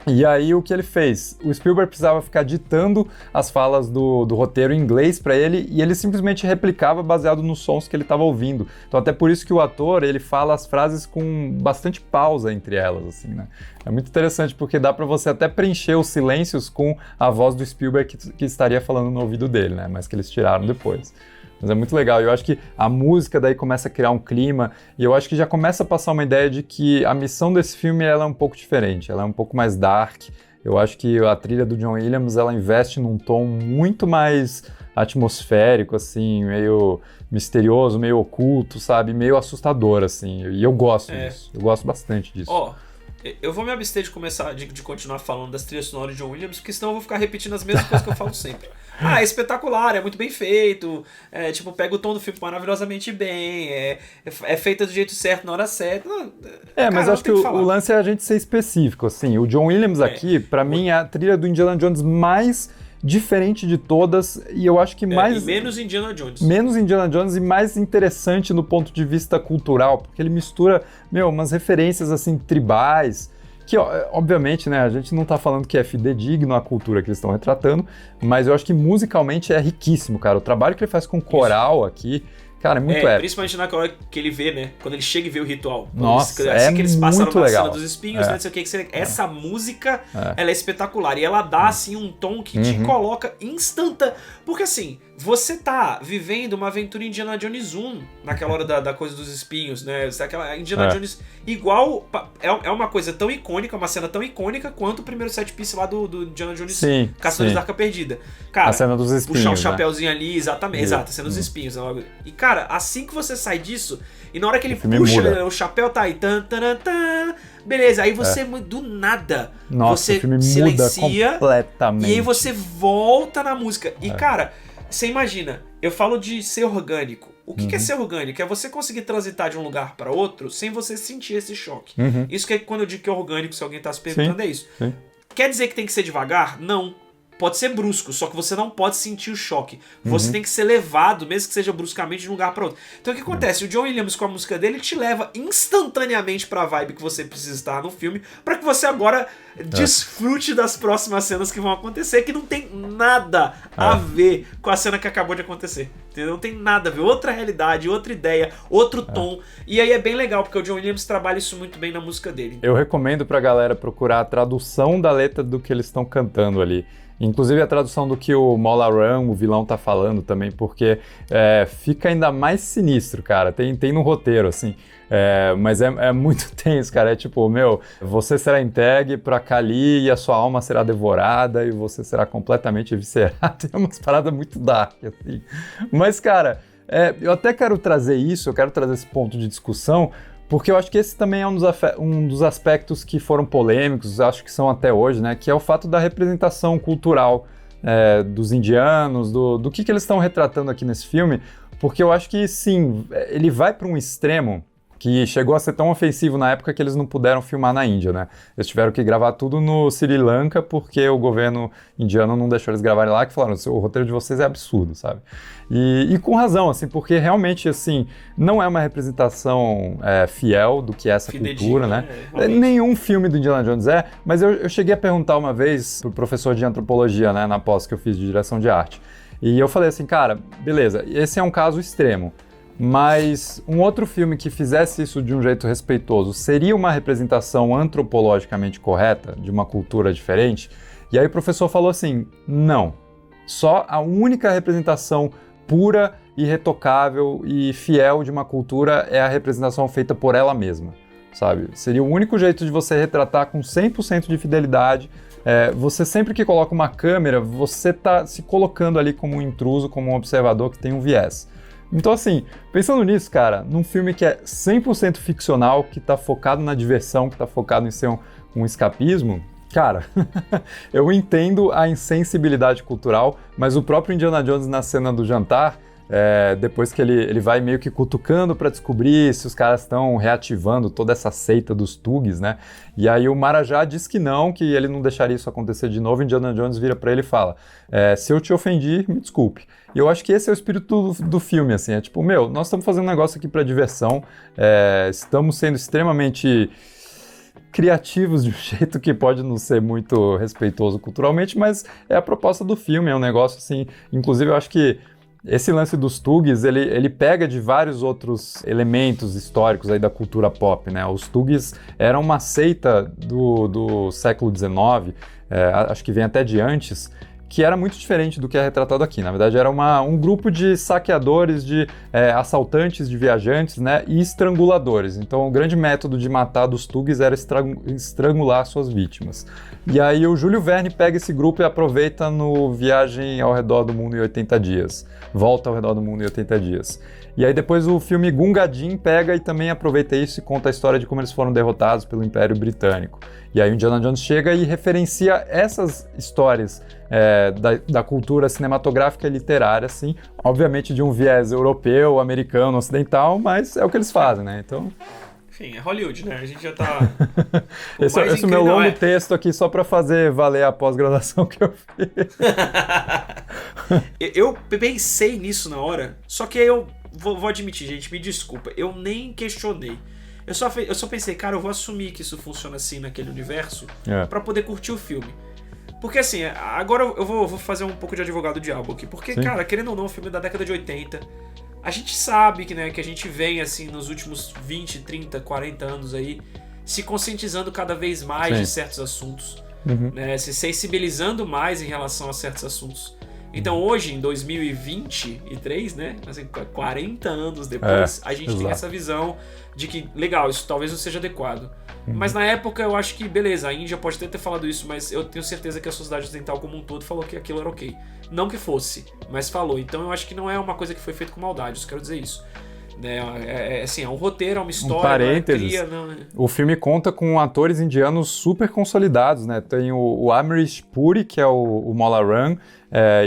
E aí o que ele fez? O Spielberg precisava ficar ditando as falas do roteiro em inglês para ele e ele simplesmente replicava baseado nos sons que ele estava ouvindo. Então até por isso que o ator, ele fala as frases com bastante pausa entre elas, assim, né? É muito interessante porque dá para você até preencher os silêncios com a voz do Spielberg que estaria falando no ouvido dele, né? Mas que eles tiraram depois. Mas é muito legal, eu acho que a música daí começa a criar um clima, e eu acho que já começa a passar uma ideia de que a missão desse filme ela é um pouco diferente, ela é um pouco mais dark. Eu acho que a trilha do John Williams, ela investe num tom muito mais atmosférico, assim, meio misterioso, meio oculto, sabe, meio assustador, assim, e eu gosto disso, eu gosto bastante disso. Eu vou me abster de começar, de continuar falando das trilhas sonoras de John Williams, porque senão eu vou ficar repetindo as mesmas coisas que eu falo sempre. É espetacular, é muito bem feito, tipo, pega o tom do filme maravilhosamente bem, é feita do jeito certo, na hora certa. Mas acho que o lance é a gente ser específico, assim. O John Williams aqui, pra mim, é a trilha do Indiana Jones mais diferente de todas, e eu acho que mais... E menos Indiana Jones. Menos Indiana Jones e mais interessante no ponto de vista cultural, porque ele mistura, umas referências, assim, tribais, que, obviamente, né, a gente não tá falando que é fidedigno à cultura que eles estão retratando, mas eu acho que musicalmente é riquíssimo, cara. O trabalho que ele faz com coral aqui, cara, é muito épico. Principalmente na hora que ele vê, né? Quando ele chega e vê o ritual. Nossa, assim que eles passaram na legal. cena dos espinhos, né? Não sei o que. Essa música, ela é espetacular. E ela dá, assim, um tom que te coloca instantâneo. Porque, assim, você tá vivendo uma aventura Indiana Jones 1, naquela hora da coisa dos espinhos, né? Aquela Indiana Jones igual... É uma coisa tão icônica, uma cena tão icônica quanto o primeiro set piece lá do Indiana Jones Caçadores da Arca Perdida. Cara, a cena dos espinhos, puxar o chapéuzinho ali, exatamente, a cena dos espinhos. E, cara, assim que você sai disso, e na hora que ele puxa, o chapéu tá aí, beleza, aí você, do nada, você o filme silencia, muda completamente. e aí você volta na música. E, cara, você imagina, eu falo de ser orgânico. O que é ser orgânico? É você conseguir transitar de um lugar para outro sem você sentir esse choque. Isso que é quando eu digo que é orgânico, se alguém tá se perguntando, é isso. Quer dizer que tem que ser devagar? Não. pode ser brusco, só que você não pode sentir o choque. Você tem que ser levado, mesmo que seja bruscamente, de um lugar para outro. Então o que acontece? O John Williams, com a música dele, te leva instantaneamente pra vibe que você precisa estar no filme, para que você agora desfrute das próximas cenas que vão acontecer, que não tem nada a ver com a cena que acabou de acontecer. Entendeu? Não tem nada a ver. Outra realidade, outra ideia, outro tom. E aí é bem legal, porque o John Williams trabalha isso muito bem na música dele. Eu recomendo pra galera procurar a tradução da letra do que eles estão cantando ali. Inclusive a tradução do que o Mola Ram, o vilão, tá falando também, porque fica ainda mais sinistro, cara. Tem no roteiro, assim. Mas é muito tenso, cara. É tipo, você será entregue pra Kali e a sua alma será devorada e você será completamente viscerado. É umas paradas muito dark, assim. Mas, cara, eu até quero trazer isso, eu quero trazer esse ponto de discussão, porque eu acho que esse também é um dos aspectos que foram polêmicos, acho que são até hoje, né? Que é o fato da representação cultural dos indianos, do que eles estão retratando aqui nesse filme, porque eu acho que, sim, ele vai para um extremo que chegou a ser tão ofensivo na época que eles não puderam filmar na Índia, né? Eles tiveram que gravar tudo no Sri Lanka porque o governo indiano não deixou eles gravarem lá, que falaram, o roteiro de vocês é absurdo, sabe? E com razão, assim, porque realmente, assim, não é uma representação fiel do que é essa cultura, né? Nenhum filme do Indiana Jones mas eu cheguei a perguntar uma vez pro professor de antropologia, né, na pós que eu fiz de direção de arte, e eu falei assim, cara, beleza, esse é um caso extremo, mas um outro filme que fizesse isso de um jeito respeitoso seria uma representação antropologicamente correta de uma cultura diferente? E aí o professor falou assim, não. Só a única representação pura, irretocável e fiel de uma cultura é a representação feita por ela mesma, sabe? Seria o único jeito de você retratar com 100% de fidelidade. Você sempre que coloca uma câmera, você está se colocando ali como um intruso, como um observador que tem um viés. Então, assim, pensando nisso, cara, num filme que é 100% ficcional, que tá focado na diversão, que tá focado em ser um escapismo, cara, eu entendo a insensibilidade cultural, mas o próprio Indiana Jones na cena do jantar, depois que ele vai meio que cutucando para descobrir se os caras estão reativando toda essa seita dos Thugs, né? E aí o Marajá diz que ele não deixaria isso acontecer de novo. Indiana Jones vira para ele e fala, se eu te ofendi, me desculpe. E eu acho que esse é o espírito do filme, assim, é tipo, nós estamos fazendo um negócio aqui para diversão, estamos sendo extremamente criativos de um jeito que pode não ser muito respeitoso culturalmente, mas é a proposta do filme, é um negócio assim, inclusive eu acho que esse lance dos Thugs, ele pega de vários outros elementos históricos aí da cultura pop, né? Os Thugs eram uma seita do século XIX, acho que vem até de antes, que era muito diferente do que é retratado aqui. Na verdade, era um grupo de saqueadores, de assaltantes de viajantes, né? E estranguladores. Então, o grande método de matar dos Thugs era estrangular suas vítimas. E aí o Júlio Verne pega esse grupo e aproveita no Viagem ao Redor do Mundo em 80 Dias. Volta ao Redor do Mundo em 80 Dias. E aí depois o filme Gunga Din pega e também aproveita isso e conta a história de como eles foram derrotados pelo Império Britânico. E aí o Indiana Jones chega e referencia essas histórias da cultura cinematográfica e literária, assim, obviamente de um viés europeu, americano, ocidental, mas é o que eles fazem, né? Então... Enfim, é Hollywood, né? A gente já tá... Esse é o meu longo texto aqui só para fazer valer a pós-graduação que eu fiz. Eu pensei nisso na hora, só que eu vou admitir, gente, me desculpa, eu nem questionei. Eu só pensei, cara, eu vou assumir que isso funciona assim naquele universo pra poder curtir o filme. Porque assim, agora eu vou fazer um pouco de advogado diabo aqui. Porque, cara, querendo ou não, o filme é da década de 80. A gente sabe que a gente vem, assim, nos últimos 20, 30, 40 anos aí, se conscientizando cada vez mais de certos assuntos. Né, se sensibilizando mais em relação a certos assuntos. Então hoje, em 2023, né, assim, 40 anos depois, a gente tem essa visão de que, legal, isso talvez não seja adequado. Mas na época eu acho que, beleza, a Índia pode até ter falado isso, mas eu tenho certeza que a sociedade ocidental como um todo falou que aquilo era ok. Não que fosse, mas falou. Então eu acho que não é uma coisa que foi feita com maldade, eu quero dizer isso. né? Assim, é um roteiro, é uma história. Parênteses, o filme conta com atores indianos super consolidados, né? Tem o Amrish Puri, que é o Mola Ram,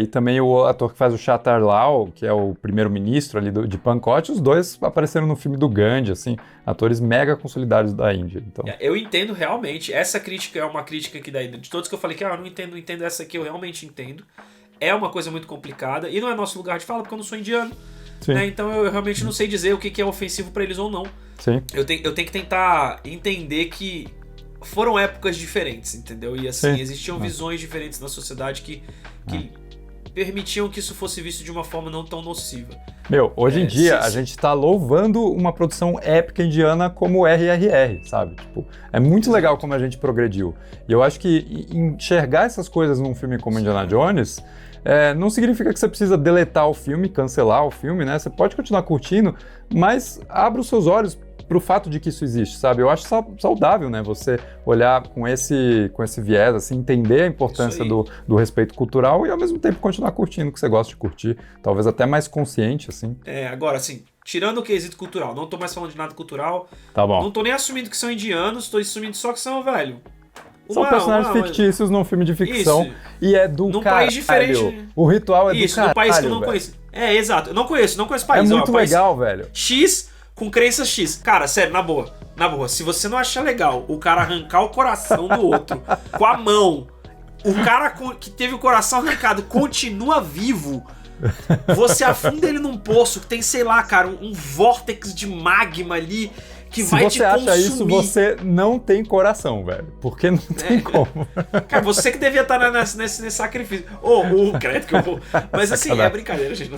e também o ator que faz o Shatar Lal, que é o primeiro-ministro ali de Pankot. Os dois apareceram no filme do Gandhi, assim, atores mega consolidados da Índia. Então. Eu entendo realmente, essa crítica é uma crítica que daí, de todos que eu falei que eu não entendo, essa aqui eu realmente entendo. É uma coisa muito complicada, e não é nosso lugar de fala, porque eu não sou indiano. Né? Então eu realmente não sei dizer o que é ofensivo pra eles ou não. Sim. Eu tenho que tentar entender que foram épocas diferentes, entendeu? E assim, existiam visões diferentes na sociedade que permitiam que isso fosse visto de uma forma não tão nociva. Hoje em dia a gente tá louvando uma produção épica indiana como o RRR, sabe? Tipo, é muito legal como a gente progrediu. E eu acho que enxergar essas coisas num filme como Indiana Jones não significa que você precisa deletar o filme, cancelar o filme, né? Você pode continuar curtindo, mas abra os seus olhos pro fato de que isso existe, sabe? Eu acho saudável, né? Você olhar com esse viés, assim, entender a importância do respeito cultural e ao mesmo tempo continuar curtindo o que você gosta de curtir. Talvez até mais consciente, assim. Agora, assim, tirando o quesito cultural, não tô mais falando de nada cultural. Tá bom. Não tô nem assumindo que são indianos, tô assumindo só que são, velho. São personagens fictícios num filme de ficção. Isso. E é do num caralho. País diferente. O ritual é do caralho. Isso, num país que eu não conheço. Exato. Eu não conheço país. É muito legal, velho. X com crença X. Cara, sério, na boa. Se você não achar legal o cara arrancar o coração do outro com a mão, o cara que teve o coração arrancado continua vivo, você afunda ele num poço que tem, sei lá, cara, um vórtex de magma ali que vai te consumir. Se você acha isso, você não tem coração, velho. Porque não tem como. Cara, você que devia estar nesse sacrifício. Credo que eu vou. Mas assim, é brincadeira, gente.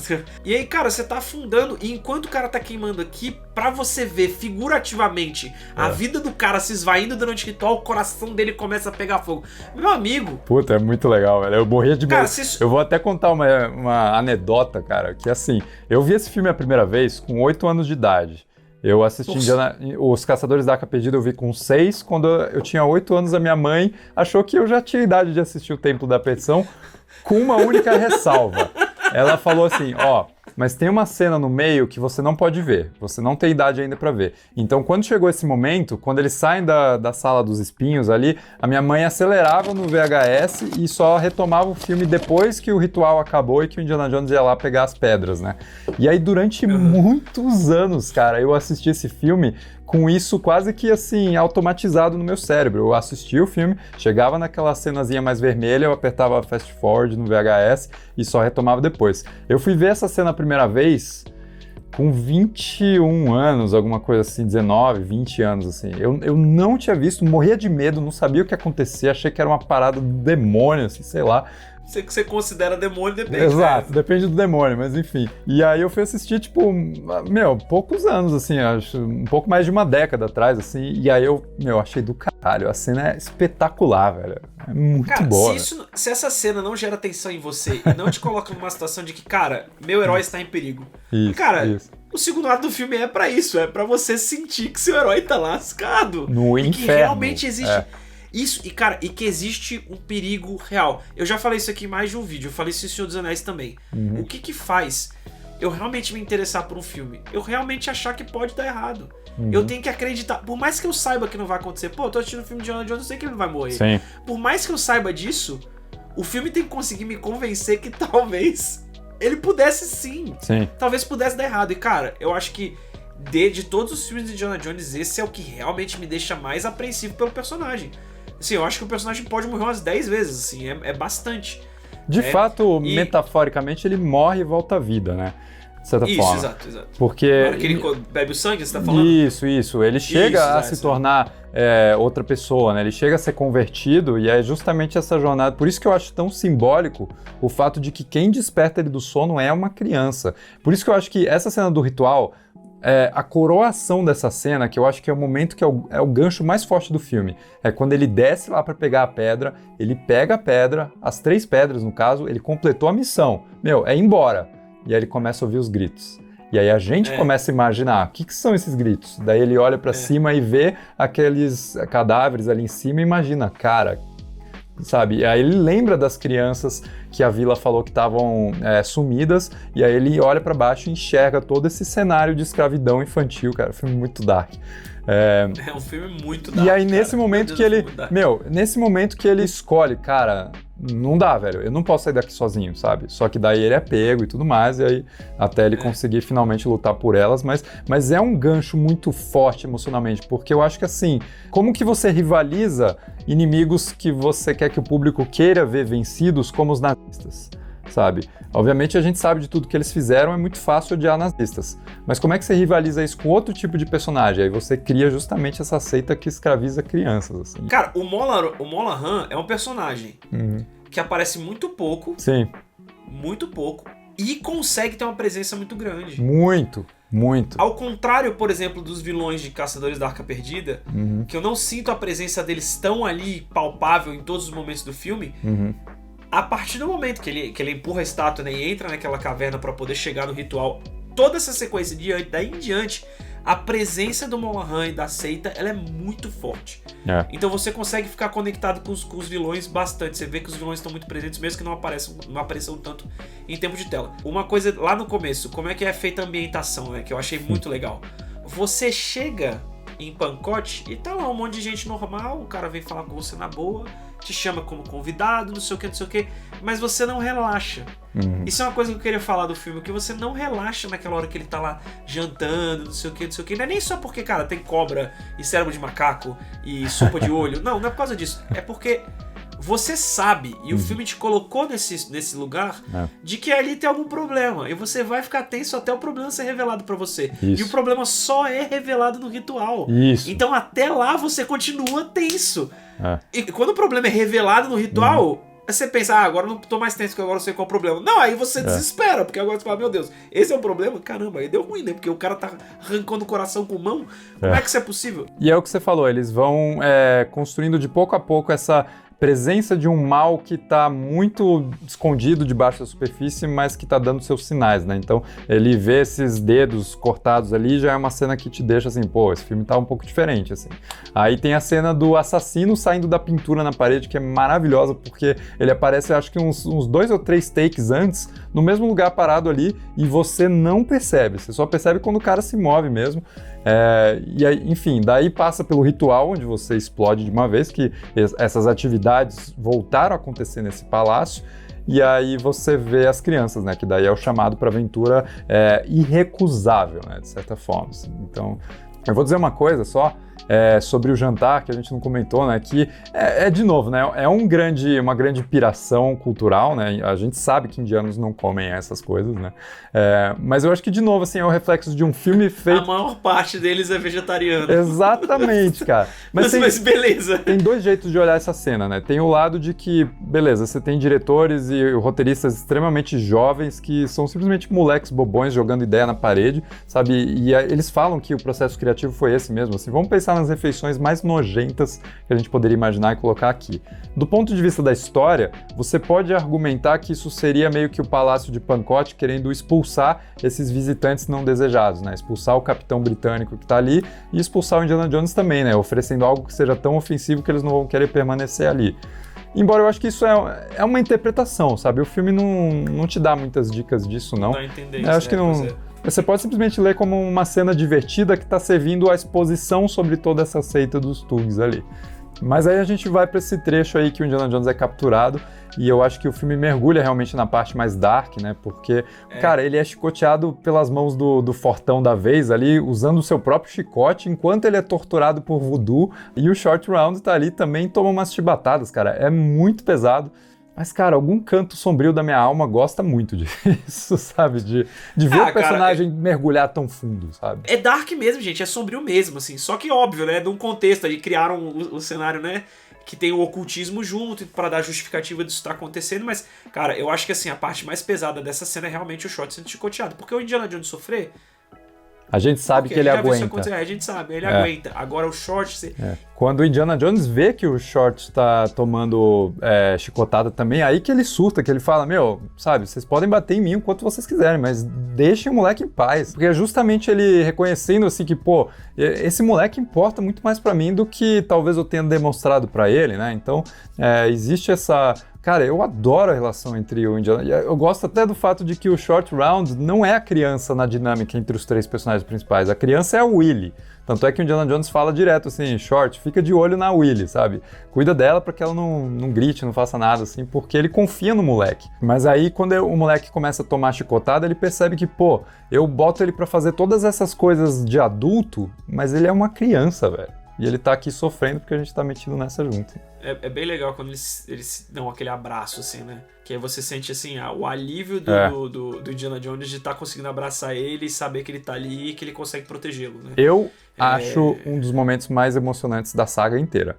E aí, cara, você tá afundando. E enquanto o cara tá queimando aqui, pra você ver figurativamente a vida do cara se esvaindo durante o ritual, o coração dele começa a pegar fogo. Meu amigo. Puta, é muito legal, velho. Eu morria de medo. Eu vou até contar uma anedota, cara, que assim, eu vi esse filme a primeira vez com 8 anos de idade. Eu assisti Os Caçadores da Arca Perdida, eu vi com 6. Quando eu tinha 8 anos, a minha mãe achou que eu já tinha idade de assistir o Templo da Perdição, com uma única ressalva. Ela falou assim, mas tem uma cena no meio que você não pode ver, você não tem idade ainda pra ver. Então, quando chegou esse momento, quando eles saem da sala dos espinhos ali, a minha mãe acelerava no VHS e só retomava o filme depois que o ritual acabou e que o Indiana Jones ia lá pegar as pedras, né? E aí, durante muitos anos, cara, eu assisti esse filme com isso quase que, assim, automatizado no meu cérebro. Eu assistia o filme, chegava naquela cenazinha mais vermelha, eu apertava fast forward no VHS e só retomava depois. Eu fui ver essa cena a primeira vez com 21 anos, alguma coisa assim, 19, 20 anos, assim. Eu não tinha visto, morria de medo, não sabia o que acontecia, achei que era uma parada do demônio, assim, sei lá. Você considera demônio, depende. Exato, depende do demônio, mas enfim. E aí eu fui assistir, tipo, poucos anos, assim, acho, um pouco mais de uma década atrás, assim, e aí eu, achei do caralho, a cena é espetacular, velho. É muito boa. Se essa cena não gera tensão em você e não te coloca numa situação de que, cara, meu herói está em perigo. Isso. O segundo ato do filme é pra isso, é pra você sentir que seu herói tá lascado. No inferno. Que realmente existe... Isso, e cara, e que existe um perigo real. Eu já falei isso aqui em mais de um vídeo, eu falei isso em Senhor dos Anéis também. O que faz eu realmente me interessar por um filme? Eu realmente achar que pode dar errado. Eu tenho que acreditar, por mais que eu saiba que não vai acontecer. Eu tô assistindo um filme de Indiana Jones, eu sei que ele não vai morrer. Sim. Por mais que eu saiba disso, o filme tem que conseguir me convencer que talvez ele pudesse sim. Talvez pudesse dar errado. E cara, eu acho que de todos os filmes de Indiana Jones, esse é o que realmente me deixa mais apreensivo pelo personagem. Assim, eu acho que o personagem pode morrer umas 10 vezes, assim, é bastante. De fato, metaforicamente, ele morre e volta à vida, né? De certa forma. Exato. Porque... Na hora que ele bebe o sangue, você tá falando? Isso. Ele chega a se tornar outra pessoa, né? Ele chega a ser convertido e é justamente essa jornada. Por isso que eu acho tão simbólico o fato de que quem desperta ele do sono é uma criança. Por isso que eu acho que essa cena do ritual... a coroação dessa cena, que eu acho que é o momento que é o gancho mais forte do filme. É quando ele desce lá pra pegar a pedra, ele pega a pedra, as 3 pedras no caso, ele completou a missão. É ir embora. E aí ele começa a ouvir os gritos. E aí a gente começa a imaginar, o que são esses gritos? Daí ele olha pra cima e vê aqueles cadáveres ali em cima e imagina, cara, sabe? E aí ele lembra das crianças que a Vila falou que estavam sumidas, e aí ele olha pra baixo e enxerga todo esse cenário de escravidão infantil, cara. Foi muito dark. É um filme muito dark. E aí nesse momento que ele... nesse momento que ele escolhe, cara, não dá, velho, eu não posso sair daqui sozinho, sabe? Só que daí ele é pego e tudo mais, e aí até ele conseguir finalmente lutar por elas, mas é um gancho muito forte emocionalmente, porque eu acho que assim, como que você rivaliza inimigos que você quer que o público queira ver vencidos, como os nazistas? Sabe? Obviamente a gente sabe de tudo que eles fizeram, é muito fácil odiar nazistas. Mas como é que você rivaliza isso com outro tipo de personagem? Aí você cria justamente essa seita que escraviza crianças, assim. Cara, o Molahan é um personagem que aparece muito pouco. Sim. Muito pouco. E consegue ter uma presença muito grande. Muito. Ao contrário, por exemplo, dos vilões de Caçadores da Arca Perdida, que eu não sinto a presença deles tão ali palpável em todos os momentos do filme. A partir do momento que ele empurra a estátua, né, e entra naquela caverna para poder chegar no ritual, toda essa sequência daí em diante, a presença do Molahan e da seita, ela é muito forte. Então você consegue ficar conectado com os vilões bastante. Você vê que os vilões estão muito presentes, mesmo que não apareçam tanto em tempo de tela. Uma coisa lá no começo, como é que é feita a ambientação, né, que eu achei muito legal. Você chega em Pankot e tá lá um monte de gente normal, o cara vem falar com você na boa, te chama como convidado, não sei o que, mas você não relaxa. Isso é uma coisa que eu queria falar do filme, que você não relaxa naquela hora que ele tá lá jantando, não sei o que. Não é nem só porque, cara, tem cobra e cérebro de macaco e sopa de olho. Não é por causa disso. É porque você sabe, e o filme te colocou nesse lugar, de que ali tem algum problema. E você vai ficar tenso até o problema ser revelado pra você. Isso. E o problema só é revelado no ritual. Isso. Então até lá você continua tenso. E quando o problema é revelado no ritual, você pensa, agora eu não tô mais tenso, porque agora eu sei qual é o problema. Não, aí você desespera, porque agora você fala, meu Deus, esse é o problema? Caramba, aí deu ruim, né? Porque o cara tá arrancando o coração com mão. Como é que isso é possível? E é o que você falou, eles vão construindo de pouco a pouco essa presença de um mal que está muito escondido debaixo da superfície, mas que está dando seus sinais, né? Então, ele vê esses dedos cortados ali, já é uma cena que te deixa assim, pô, esse filme tá um pouco diferente, assim. Aí tem a cena do assassino saindo da pintura na parede, que é maravilhosa, porque ele aparece, acho que uns 2 ou 3 takes antes, no mesmo lugar parado ali, e você não percebe, você só percebe quando o cara se move mesmo. E aí, enfim, daí passa pelo ritual, onde você explode de uma vez, que essas atividades voltaram a acontecer nesse palácio, e aí você vê as crianças, né, que daí é o chamado para aventura irrecusável, né, de certa forma. Assim. Então, eu vou dizer uma coisa só, sobre o jantar, que a gente não comentou, né, que de novo, né, é uma grande piração cultural, né, a gente sabe que indianos não comem essas coisas, né, mas eu acho que, de novo, assim, é o reflexo de um filme feito... A maior parte deles é vegetariana. Exatamente, cara. Mas beleza. Tem 2 jeitos de olhar essa cena, né, tem o lado de que, beleza, você tem diretores e roteiristas extremamente jovens que são simplesmente moleques bobões jogando ideia na parede, sabe, e eles falam que o processo criativo foi esse mesmo, assim, vamos pensar nas refeições mais nojentas que a gente poderia imaginar e colocar aqui. Do ponto de vista da história, você pode argumentar que isso seria meio que o Palácio de Pankot querendo expulsar esses visitantes não desejados, né? Expulsar o capitão britânico que está ali e expulsar o Indiana Jones também, né? Oferecendo algo que seja tão ofensivo que eles não vão querer permanecer ali. Embora eu acho que isso é uma interpretação, sabe? O filme não te dá muitas dicas disso, não. Não dá a entender isso, eu acho que não... Você pode simplesmente ler como uma cena divertida que está servindo à exposição sobre toda essa seita dos Thugs ali. Mas aí a gente vai para esse trecho aí que o Indiana Jones é capturado, e eu acho que o filme mergulha realmente na parte mais dark, né? Porque, cara, ele é chicoteado pelas mãos do fortão da vez ali, usando o seu próprio chicote, enquanto ele é torturado por voodoo, e o Short Round tá ali também, toma umas chibatadas, cara. É muito pesado. Mas, cara, algum canto sombrio da minha alma gosta muito disso, sabe? De ver o personagem mergulhar tão fundo, sabe? É dark mesmo, gente. É sombrio mesmo, assim. Só que, óbvio, né? Num contexto aí, criaram o cenário, né? Que tem o ocultismo junto para dar justificativa disso estar acontecendo. Mas, cara, eu acho que, assim, a parte mais pesada dessa cena é realmente o Short sendo chicoteado. Porque o Indiana Jones sofrer... A gente sabe que ele aguenta. A gente sabe, ele aguenta. Agora o Short, Quando o Indiana Jones vê que o Short tá tomando chicotada também, aí que ele surta, que ele fala, meu, sabe, vocês podem bater em mim o quanto vocês quiserem, mas deixem o moleque em paz. Porque é justamente ele reconhecendo assim que, pô, esse moleque importa muito mais pra mim do que talvez eu tenha demonstrado pra ele, né? Então, existe essa... Cara, eu adoro a relação entre o Indiana... Eu gosto até do fato de que o Short Round não é a criança na dinâmica entre os três personagens principais. A criança é a Willy. Tanto é que o Indiana Jones fala direto assim, Short, fica de olho na Willy, sabe? Cuida dela pra que ela não grite, não faça nada, assim, porque ele confia no moleque. Mas aí, quando o moleque começa a tomar chicotada, ele percebe que, pô, eu boto ele pra fazer todas essas coisas de adulto, mas ele é uma criança, velho. E ele tá aqui sofrendo porque a gente tá metido nessa junto. É bem legal quando eles dão aquele abraço, assim, né? Que aí você sente, assim, o alívio do Indiana Jones de estar conseguindo abraçar ele e saber que ele tá ali e que ele consegue protegê-lo, né? Eu acho um dos momentos mais emocionantes da saga inteira,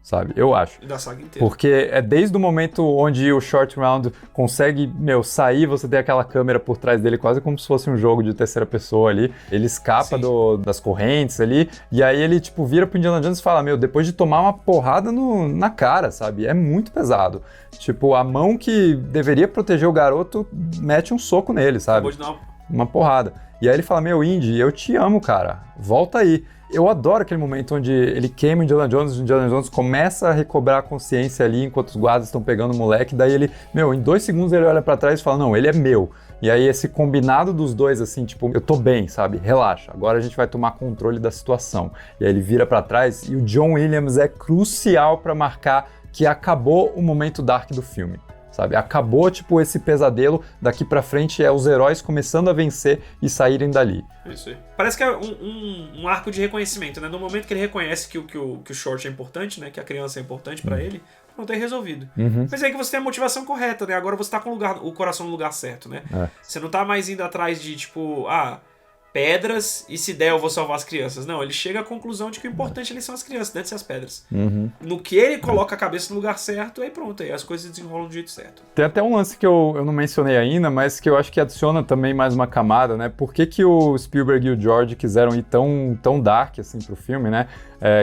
sabe? Eu acho. Da saga inteira. Porque é desde o momento onde o Short Round consegue, sair, você tem aquela câmera por trás dele, quase como se fosse um jogo de terceira pessoa ali. Ele escapa das correntes ali, e aí ele, tipo, vira pro Indiana Jones e fala, depois de tomar uma porrada na cara, sabe? É muito pesado. Tipo, a mão que deveria proteger o garoto mete um soco nele, sabe? Acabou de dar uma porrada. E aí ele fala, Indy, eu te amo, cara. Volta aí. Eu adoro aquele momento onde ele queima o Indiana Jones começa a recobrar a consciência ali enquanto os guardas estão pegando o moleque, daí ele, em 2 segundos ele olha pra trás e fala, não, ele é meu. E aí esse combinado dos dois, assim, tipo, eu tô bem, sabe? Relaxa, agora a gente vai tomar controle da situação. E aí ele vira pra trás e o John Williams é crucial pra marcar que acabou o momento dark do filme. Sabe? Acabou, tipo, esse pesadelo, daqui pra frente é os heróis começando a vencer e saírem dali. Isso aí. Parece que é um arco de reconhecimento, né? No momento que ele reconhece que o Short é importante, né? Que a criança é importante pra ele, pronto, é resolvido. Mas é aí que você tem a motivação correta, né? Agora você tá com o coração no lugar certo, né? Você não tá mais indo atrás de, tipo, pedras e se der eu vou salvar as crianças. Não, ele chega à conclusão de que o importante ali são as crianças, dentro das pedras. No que ele coloca a cabeça no lugar certo, aí pronto, aí as coisas desenrolam do jeito certo. Tem até um lance que eu não mencionei ainda, mas que eu acho que adiciona também mais uma camada, né? Por que o Spielberg e o George quiseram ir tão dark, assim, pro filme, né?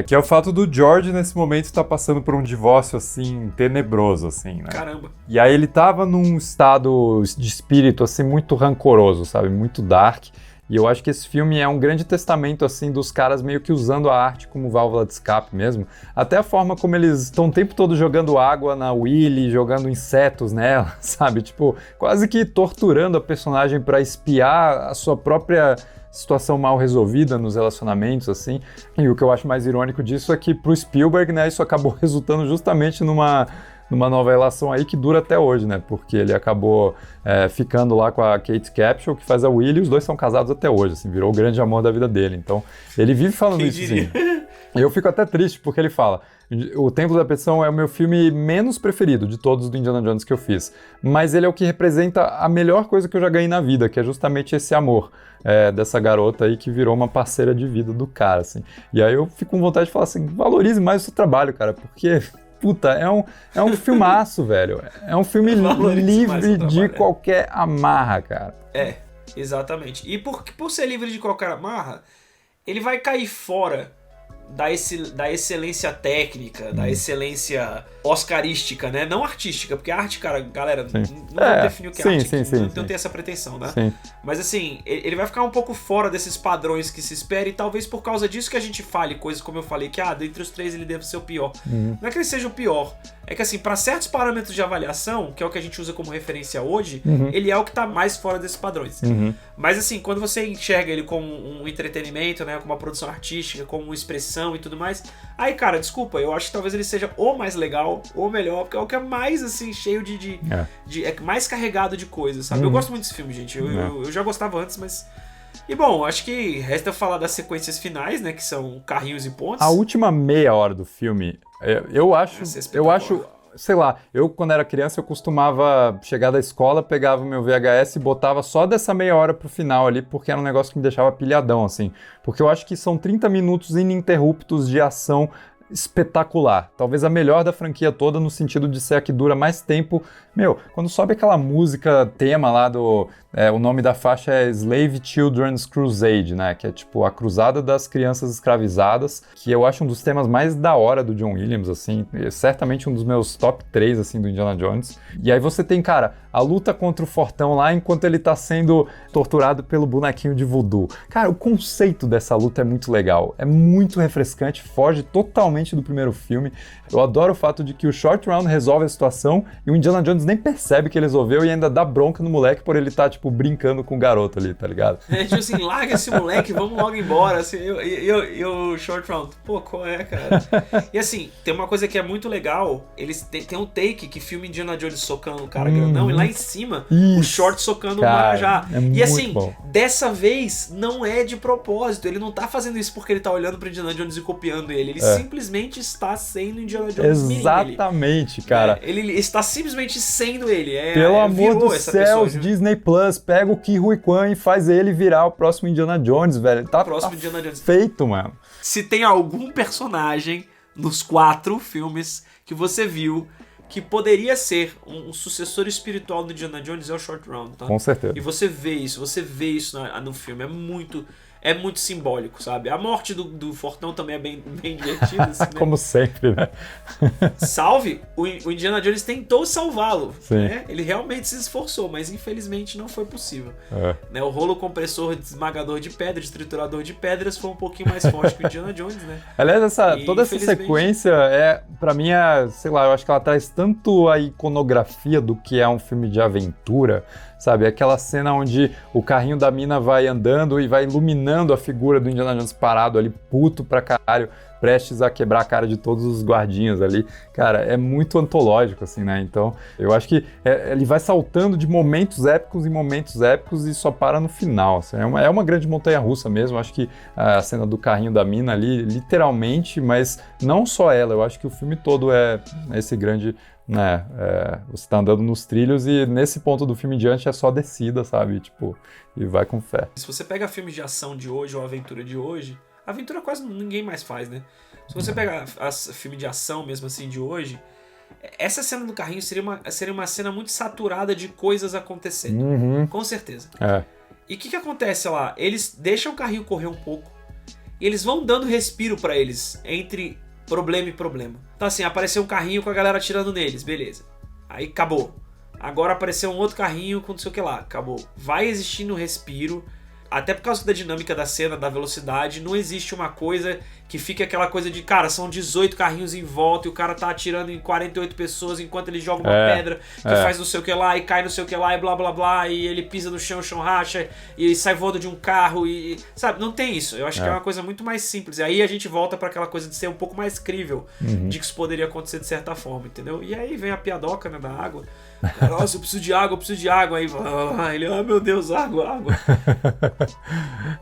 Que é o fato do George, nesse momento, estar passando por um divórcio, assim, tenebroso, assim, né? Caramba. E aí ele tava num estado de espírito, assim, muito rancoroso, sabe? Muito dark. E eu acho que esse filme é um grande testamento, assim, dos caras meio que usando a arte como válvula de escape mesmo. Até a forma como eles estão o tempo todo jogando água na Willy, jogando insetos nela, sabe? Tipo, quase que torturando a personagem pra espiar a sua própria situação mal resolvida nos relacionamentos, assim. E o que eu acho mais irônico disso é que pro Spielberg, né, isso acabou resultando justamente numa nova relação aí que dura até hoje, né? Porque ele acabou ficando lá com a Kate Capshaw, que faz a Willy, e os dois são casados até hoje, assim, virou o grande amor da vida dele. Então, ele vive falando isso, assim. Eu fico até triste, porque ele fala, O Templo da Perdição é o meu filme menos preferido de todos do Indiana Jones que eu fiz, mas ele é o que representa a melhor coisa que eu já ganhei na vida, que é justamente esse amor dessa garota aí que virou uma parceira de vida do cara, assim. E aí eu fico com vontade de falar assim, valorize mais o seu trabalho, cara, porque... Puta, é um filmaço, velho. É um filme livre de qualquer amarra, cara. Exatamente. E por ser livre de qualquer amarra, ele vai cair fora da excelência técnica, da excelência oscarística, né? Não artística, porque a arte, cara, galera, não vamos definir o que é arte, não tem essa pretensão, né? Sim. Mas assim, ele vai ficar um pouco fora desses padrões que se espera e talvez por causa disso que a gente fale coisas como eu falei, que dentre os três ele deve ser o pior. Não é que ele seja o pior, é que assim, para certos parâmetros de avaliação, que é o que a gente usa como referência hoje, ele é o que tá mais fora desses padrões. Mas assim, quando você enxerga ele como um entretenimento, né, como uma produção artística, como uma expressão e tudo mais, aí, cara, desculpa, eu acho que talvez ele seja o mais legal, ou melhor, porque é o que é mais, assim, cheio é mais carregado de coisas, sabe? Eu gosto muito desse filme, gente, eu já gostava antes, mas... E bom, acho que resta falar das sequências finais, né, que são carrinhos e pontes. A última meia hora do filme, eu acho, sei lá, eu quando era criança eu costumava chegar da escola, pegava o meu VHS e botava só dessa meia hora pro final ali, porque era um negócio que me deixava pilhadão, assim. Porque eu acho que são 30 minutos ininterruptos de ação espetacular. Talvez a melhor da franquia toda, no sentido de ser a que dura mais tempo. Meu, quando sobe aquela música tema lá do... o nome da faixa é Slave Children's Crusade, né? Que é tipo a cruzada das crianças escravizadas, que eu acho um dos temas mais da hora do John Williams, assim. Certamente um dos meus top 3, assim, do Indiana Jones. E aí você tem, cara, a luta contra o Fortão lá, enquanto ele tá sendo torturado pelo bonequinho de voodoo. Cara, o conceito dessa luta é muito legal. É muito refrescante, foge totalmente do primeiro filme. Eu adoro o fato de que o Short Round resolve a situação e o Indiana Jones nem percebe que ele resolveu e ainda dá bronca no moleque por ele estar, tipo, brincando com o garoto ali, tá ligado? Tipo assim, larga esse moleque, vamos logo embora, assim, e o Short Round, pô, qual é, cara? E assim, tem uma coisa que é muito legal, eles tem um take que filma Indiana Jones socando o cara grandão, e lá em cima, o Short socando o Marajá. E assim, bom. Dessa vez, não é de propósito, ele não tá fazendo isso porque ele tá olhando pro Indiana Jones e copiando ele simplesmente está sendo Indiana Jones. Exatamente, cara. Ele está simplesmente sendo ele. Pelo amor dos céus, Disney Plus, pega o Ke Huy Quan e faz ele virar o próximo Indiana Jones, velho. Tá Indiana Jones. Feito, mano. Se tem algum personagem nos 4 filmes que você viu que poderia ser um sucessor espiritual do Indiana Jones, é o Short Round, tá? Com certeza. E você vê isso no filme, é muito simbólico, sabe? A morte do Fortão também é bem divertida. Assim, né? Como sempre, né? Salve, o Indiana Jones tentou salvá-lo, Sim. né? Ele realmente se esforçou, mas infelizmente não foi possível. Né? O rolo compressor esmagador de pedras, triturador de pedras, foi um pouquinho mais forte que o Indiana Jones, né? Aliás, toda essa sequência pra mim, sei lá, eu acho que ela traz tanto a iconografia do que é um filme de aventura, sabe? Aquela cena onde o carrinho da mina vai andando e vai iluminando a figura do Indiana Jones parado ali, puto pra caralho, prestes a quebrar a cara de todos os guardinhas ali. Cara, é muito antológico, assim, né? Então, eu acho que ele vai saltando de momentos épicos em momentos épicos e só para no final, assim. É uma grande montanha-russa mesmo. Eu acho que a cena do carrinho da mina ali, literalmente, mas não só ela. Eu acho que o filme todo é esse grande... né, você tá andando nos trilhos e nesse ponto do filme em diante é só descida, sabe, tipo, e vai com fé. Se você pega filmes de ação de hoje ou aventura de hoje, aventura quase ninguém mais faz, né? Se você pega filme de ação mesmo assim de hoje, essa cena do carrinho seria uma cena muito saturada de coisas acontecendo, com certeza. E o que acontece lá? Eles deixam o carrinho correr um pouco e eles vão dando respiro pra eles entre problema e problema. Então assim, apareceu um carrinho com a galera atirando neles, beleza. Aí acabou. Agora apareceu um outro carrinho com não sei o que lá, acabou. Vai existindo um respiro, até por causa da dinâmica da cena, da velocidade, não existe uma coisa que fique aquela coisa de, cara, são 18 carrinhos em volta e o cara tá atirando em 48 pessoas enquanto ele joga uma pedra que faz não sei o que lá e cai não sei o que lá e blá blá blá e ele pisa no chão, o chão racha e sai voando de um carro e sabe, não tem isso. Eu acho que é uma coisa muito mais simples. E aí a gente volta pra aquela coisa de ser um pouco mais crível de que isso poderia acontecer de certa forma, entendeu? E aí vem a piadoca, né, da água. Nossa, eu preciso de água. Aí ele, meu Deus, água.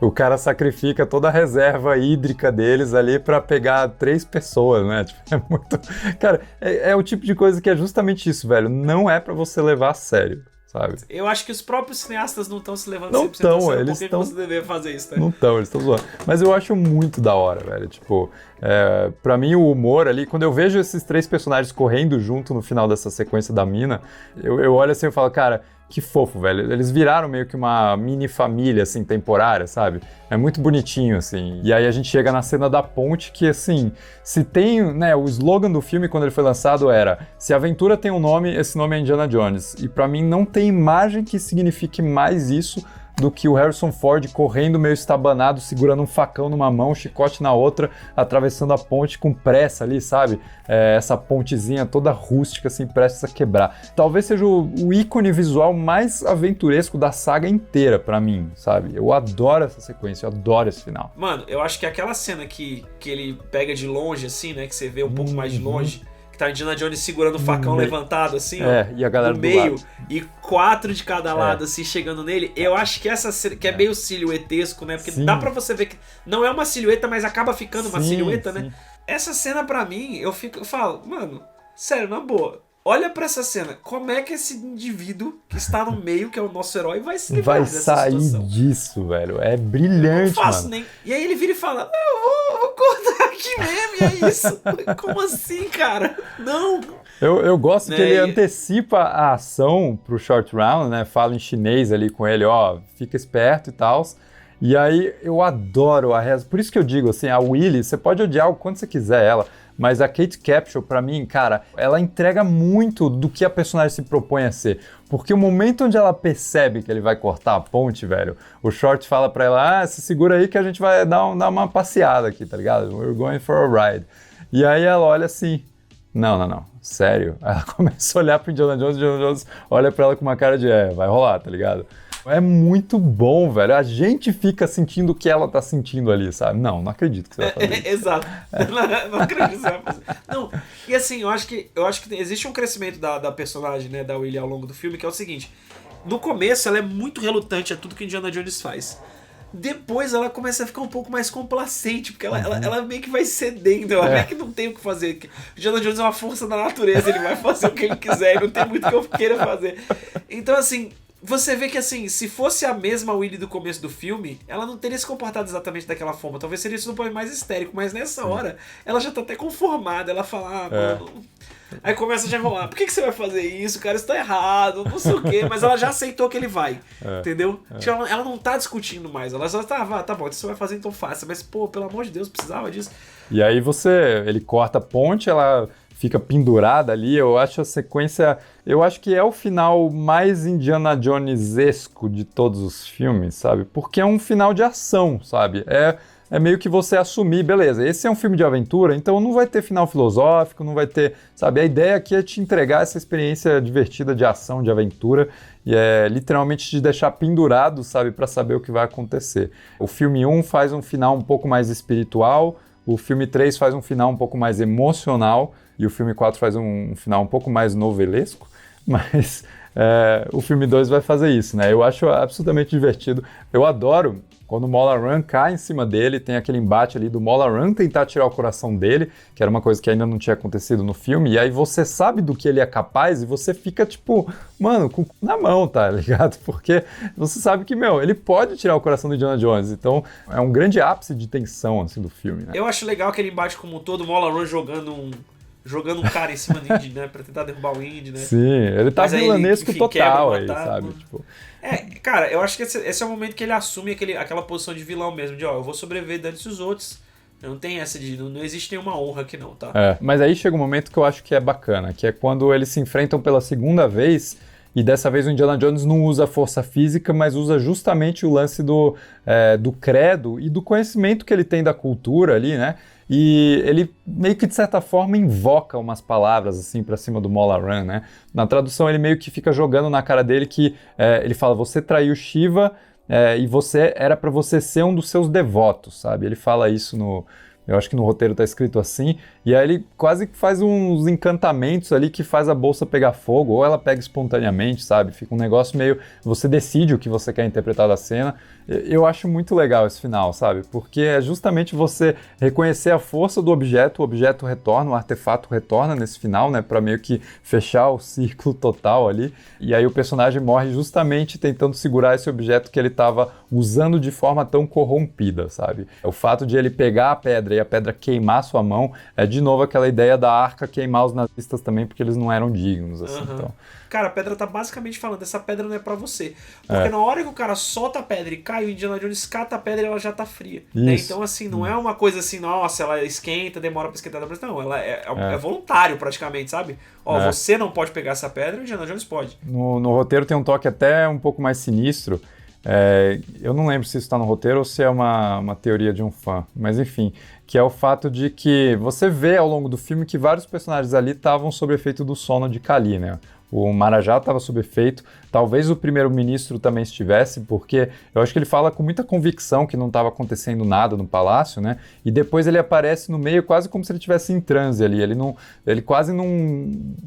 O cara sacrifica toda a reserva hídrica deles ali pra pegar 3 pessoas, né? Tipo, é muito... Cara, é o tipo de coisa que é justamente isso, velho. Não é pra você levar a sério, sabe? Eu acho que os próprios cineastas não estão se levando 100% não tão, a sério. eles Por que você deveria fazer isso, né? Não estão, eles estão zoando. Mas eu acho muito da hora, velho. Tipo, pra mim o humor ali, quando eu vejo esses 3 personagens correndo junto no final dessa sequência da mina, eu olho assim e falo, cara, que fofo, velho. Eles viraram meio que uma mini família, assim, temporária, sabe? É muito bonitinho, assim. E aí a gente chega na cena da ponte que, assim, se tem, né, o slogan do filme quando ele foi lançado era: se a aventura tem um nome, esse nome é Indiana Jones. E pra mim não tem imagem que signifique mais isso do que o Harrison Ford correndo meio estabanado, segurando um facão numa mão, um chicote na outra, atravessando a ponte com pressa ali, sabe? Essa pontezinha toda rústica, assim, prestes a quebrar. Talvez seja o ícone visual mais aventuresco da saga inteira pra mim, sabe? Eu adoro essa sequência, eu adoro esse final. Mano, eu acho que aquela cena que ele pega de longe, assim, né? Que você vê um pouco mais de longe, que tá Indiana Jones segurando o facão levantado, assim, ó, e a galera no meio, lado. E 4 de cada lado, assim, chegando nele. Eu acho que essa cena, que é meio silhuetesco, né? Porque dá pra você ver que não é uma silhueta, mas acaba ficando uma silhueta, né? Essa cena, pra mim, eu falo, mano, sério, na boa, olha pra essa cena. Como é que esse indivíduo que está no meio, que é o nosso herói, vai se livrar dessa sair situação? disso, velho. É brilhante, Não faço mano. nem... E aí ele vira e fala, não, eu vou cortar aqui mesmo, e é isso. Como assim, cara? Não. Eu gosto Né, que ele e- antecipa a ação pro Short Round, né? Fala em chinês ali com ele, ó, fica esperto e tal. E aí eu adoro a reação. Por isso que eu digo assim, a Willy, você pode odiar o quanto você quiser ela, mas a Kate Capshaw, pra mim, cara, ela entrega muito do que a personagem se propõe a ser. Porque o momento onde ela percebe que ele vai cortar a ponte, velho, o Short fala pra ela, se segura aí que a gente vai dar uma passeada aqui, tá ligado? We're going for a ride. E aí ela olha assim, não, sério? Aí ela começa a olhar pro Indiana Jones olha pra ela com uma cara de, vai rolar, tá ligado? É muito bom, velho. A gente fica sentindo o que ela tá sentindo ali, sabe? Não acredito que você vai fazer isso. Exato. Não acredito que você vai fazer. Não, e assim, eu acho que existe um crescimento da personagem, né, da Willy ao longo do filme, que é o seguinte. No começo, ela é muito relutante a tudo que Indiana Jones faz. Depois ela começa a ficar um pouco mais complacente, porque ela meio que vai cedendo, ela meio que não tem o que fazer. Indiana Jones é uma força da natureza, ele vai fazer o que ele quiser, não tem muito o que eu queira fazer. Então, assim, você vê que, assim, se fosse a mesma Willy do começo do filme, ela não teria se comportado exatamente daquela forma. Talvez seria isso um pouco mais histérico, mas nessa hora, ela já tá até conformada. Ela fala, mano... Aí começa a já enrolar. Por que você vai fazer isso, cara? Isso tá errado, não sei o quê. Mas ela já aceitou que ele vai, entendeu? Tipo, ela não tá discutindo mais. Ela só tá bom, isso você vai fazer, então faça. Mas, pô, pelo amor de Deus, precisava disso. E aí ele corta a ponte, ela fica pendurada ali. Eu acho a sequência... Eu acho que é o final mais Indiana Jones-esco de todos os filmes, sabe? Porque é um final de ação, sabe? É meio que você assumir, beleza, esse é um filme de aventura, então não vai ter final filosófico, não vai ter, sabe? A ideia aqui é te entregar essa experiência divertida de ação, de aventura, e é literalmente te deixar pendurado, sabe? Pra saber o que vai acontecer. O filme 1 faz um final um pouco mais espiritual, o filme 3 faz um final um pouco mais emocional, e o filme 4 faz um final um pouco mais novelesco, mas o filme 2 vai fazer isso, né? Eu acho absolutamente divertido. Eu adoro quando o Mola Ram cai em cima dele, tem aquele embate ali do Mola Ram tentar tirar o coração dele, que era uma coisa que ainda não tinha acontecido no filme, e aí você sabe do que ele é capaz e você fica tipo, mano, com o cu na mão, tá ligado? Porque você sabe que, ele pode tirar o coração do Indiana Jones, então é um grande ápice de tensão, assim, do filme, né? Eu acho legal aquele embate como um todo, o Mola Ram jogando um cara em cima do Indy, né? Pra tentar derrubar o Indy, né? Sim, ele tá vilanesco total aí, sabe? Tipo... cara, eu acho que esse é o momento que ele assume aquela posição de vilão mesmo, de eu vou sobreviver dante os outros. Não tem essa de... Não existe nenhuma honra aqui não, tá? Mas aí chega um momento que eu acho que é bacana, que é quando eles se enfrentam pela segunda vez, e dessa vez o Indiana Jones não usa força física, mas usa justamente o lance do credo e do conhecimento que ele tem da cultura ali, né? E ele meio que, de certa forma, invoca umas palavras, assim, pra cima do Mola Ram, né? Na tradução, ele meio que fica jogando na cara dele que ele fala, você traiu Shiva e era pra você ser um dos seus devotos, sabe? Ele fala isso eu acho que no roteiro tá escrito assim, e aí ele quase que faz uns encantamentos ali que faz a bolsa pegar fogo, ou ela pega espontaneamente, sabe? Fica um negócio meio... Você decide o que você quer interpretar da cena. Eu acho muito legal esse final, sabe? Porque é justamente você reconhecer a força do objeto, o objeto retorna, o artefato retorna nesse final, né? Pra meio que fechar o círculo total ali. E aí o personagem morre justamente tentando segurar esse objeto que ele tava usando de forma tão corrompida, sabe? O fato de ele pegar a pedra e a pedra queimar sua mão é de novo aquela ideia da arca queimar os nazistas também porque eles não eram dignos, assim, então... Cara, a pedra tá basicamente falando, essa pedra não é pra você. Porque na hora que o cara solta a pedra e cai, o Indiana Jones cata a pedra e ela já tá fria. Né? Então, assim, não é uma coisa assim, nossa, ela esquenta, demora pra esquentar. Não, ela é voluntário praticamente, sabe? Você não pode pegar essa pedra, o Indiana Jones pode. No roteiro tem um toque até um pouco mais sinistro. Eu não lembro se isso tá no roteiro ou se é uma teoria de um fã, mas enfim, que é o fato de que você vê ao longo do filme que vários personagens ali estavam sob efeito do sono de Kali, né? O Marajá estava sob efeito, talvez o primeiro-ministro também estivesse, porque eu acho que ele fala com muita convicção que não estava acontecendo nada no palácio, né? E depois ele aparece no meio quase como se ele estivesse em transe ali, ele quase não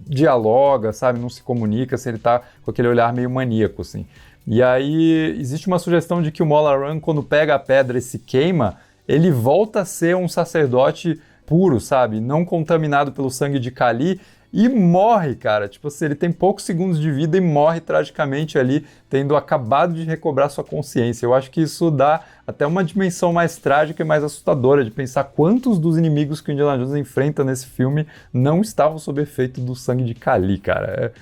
dialoga, sabe? Não se comunica, assim, ele tá com aquele olhar meio maníaco, assim. E aí existe uma sugestão de que o Mola Ram, quando pega a pedra e se queima, ele volta a ser um sacerdote puro, sabe? Não contaminado pelo sangue de Kali. e morre, cara. Tipo assim, ele tem poucos segundos de vida e morre tragicamente ali, tendo acabado de recobrar sua consciência. Eu acho que isso dá até uma dimensão mais trágica e mais assustadora de pensar quantos dos inimigos que o Indiana Jones enfrenta nesse filme não estavam sob efeito do sangue de Kali, cara.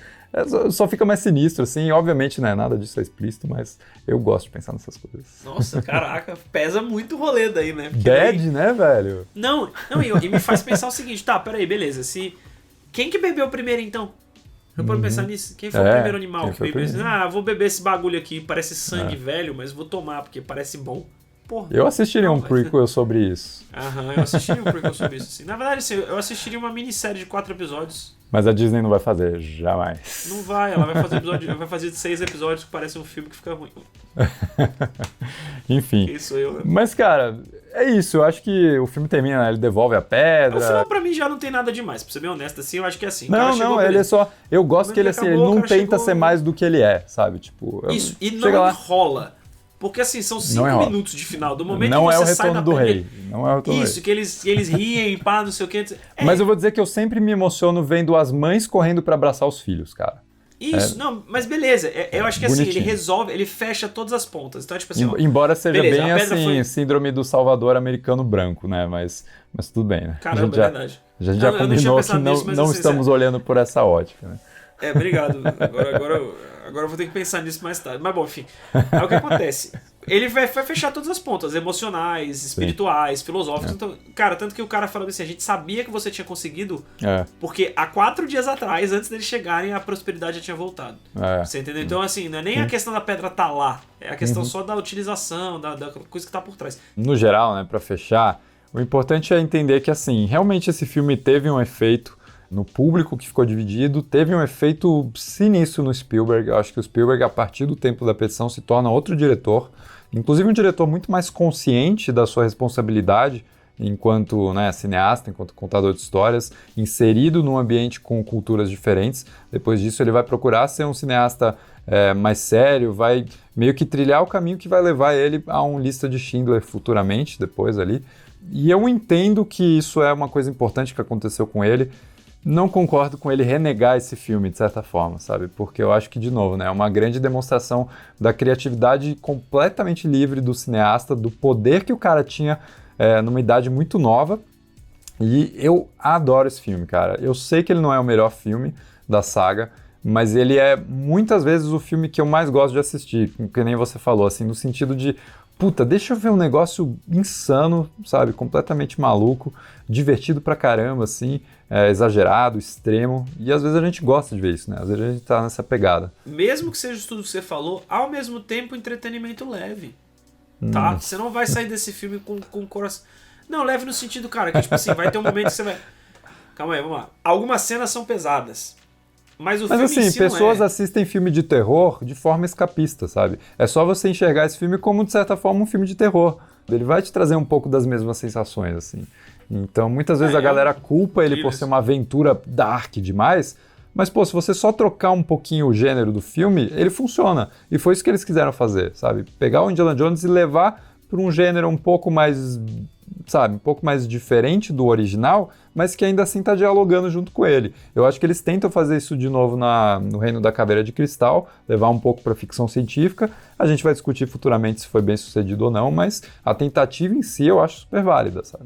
Só fica mais sinistro, assim, obviamente, né, nada disso é explícito, mas eu gosto de pensar nessas coisas. Nossa, caraca, pesa muito o rolê daí, né? Porque Bad, daí... né, velho? Não, e me faz pensar o seguinte, tá, peraí, beleza, quem que bebeu primeiro, então? Eu posso pensar nisso? Quem foi o primeiro animal que bebeu? Vou beber esse bagulho aqui, parece sangue velho, mas vou tomar, porque parece bom. Porra, eu assistiria um prequel sobre isso. Aham, eu assistiria um prequel sobre isso. Assim. Na verdade, assim, eu assistiria uma minissérie de 4 episódios. Mas a Disney não vai fazer, jamais. Não vai, ela vai fazer 6 episódios que parece um filme que fica ruim. Enfim. Quem sou eu, né? Mas, cara, é isso. Eu acho que o filme termina, né? Ele devolve a pedra. O final, pra mim, já não tem nada demais. Pra ser bem honesto, assim, eu acho que é assim. Não, ele é só... Eu gosto que ele, assim, ele não tenta ser mais do que ele é, sabe? Tipo... Isso, e não enrola. Porque assim, são 5 minutos de final. Do momento não que você é o sai da retorno do rei. Não é o retorno Isso, do que eles riem, pá, não sei o que. Mas eu vou dizer que eu sempre me emociono vendo as mães correndo pra abraçar os filhos, cara. Isso, não, mas beleza. Eu acho que bonitinho. assim, ele resolve, ele fecha todas as pontas. Então, tipo assim, embora seja beleza, bem assim, síndrome do Salvador americano branco, né? Mas tudo bem, né? Caramba, é verdade. A gente já combinou que não assim, estamos olhando por essa ótica, né? Obrigado. Agora eu vou ter que pensar nisso mais tarde. Mas bom, enfim. Aí o que acontece? Ele vai fechar todas as pontas, emocionais, espirituais, filosóficas. Então, cara, tanto que o cara falou assim, a gente sabia que você tinha conseguido, porque há 4 dias atrás, antes deles chegarem, a prosperidade já tinha voltado. Você entendeu? Então, assim, não é nem a questão da pedra tá lá, é a questão só da utilização, da coisa que tá por trás. No geral, né, pra fechar, o importante é entender que, assim, realmente esse filme teve um efeito no público que ficou dividido, teve um efeito sinistro no Spielberg. Eu acho que o Spielberg, a partir do Templo da Perdição, se torna outro diretor, inclusive um diretor muito mais consciente da sua responsabilidade enquanto cineasta, enquanto contador de histórias, inserido num ambiente com culturas diferentes. Depois disso ele vai procurar ser um cineasta mais sério, vai meio que trilhar o caminho que vai levar ele a um Lista de Schindler futuramente, depois ali. E eu entendo que isso é uma coisa importante que aconteceu com ele. Não concordo com ele renegar esse filme, de certa forma, sabe? Porque eu acho que, de novo, é uma grande demonstração da criatividade completamente livre do cineasta, do poder que o cara tinha numa idade muito nova. E eu adoro esse filme, cara. Eu sei que ele não é o melhor filme da saga, mas ele é muitas vezes o filme que eu mais gosto de assistir, que nem você falou, assim, no sentido de puta, deixa eu ver um negócio insano, sabe, completamente maluco, divertido pra caramba, assim, exagerado, extremo, e às vezes a gente gosta de ver isso, né, às vezes a gente tá nessa pegada. Mesmo que seja tudo que você falou, ao mesmo tempo entretenimento leve, tá? Você não vai sair desse filme com o coração... Não, leve no sentido, cara, que tipo assim, vai ter um momento que você vai... Calma aí, vamos lá. Algumas cenas são pesadas. Mas filme assim, em si pessoas assistem filme de terror de forma escapista, sabe? É só você enxergar esse filme como, de certa forma, um filme de terror. Ele vai te trazer um pouco das mesmas sensações, assim. Então, muitas vezes a galera culpa ele por ser uma aventura dark demais, mas, pô, se você só trocar um pouquinho o gênero do filme, ele funciona. E foi isso que eles quiseram fazer, sabe? Pegar o Indiana Jones e levar para um gênero um pouco mais, sabe, um pouco mais diferente do original, mas que ainda assim está dialogando junto com ele. Eu acho que eles tentam fazer isso de novo no Reino da Caveira de Cristal, levar um pouco para ficção científica. A gente vai discutir futuramente se foi bem sucedido ou não, mas a tentativa em si eu acho super válida, sabe?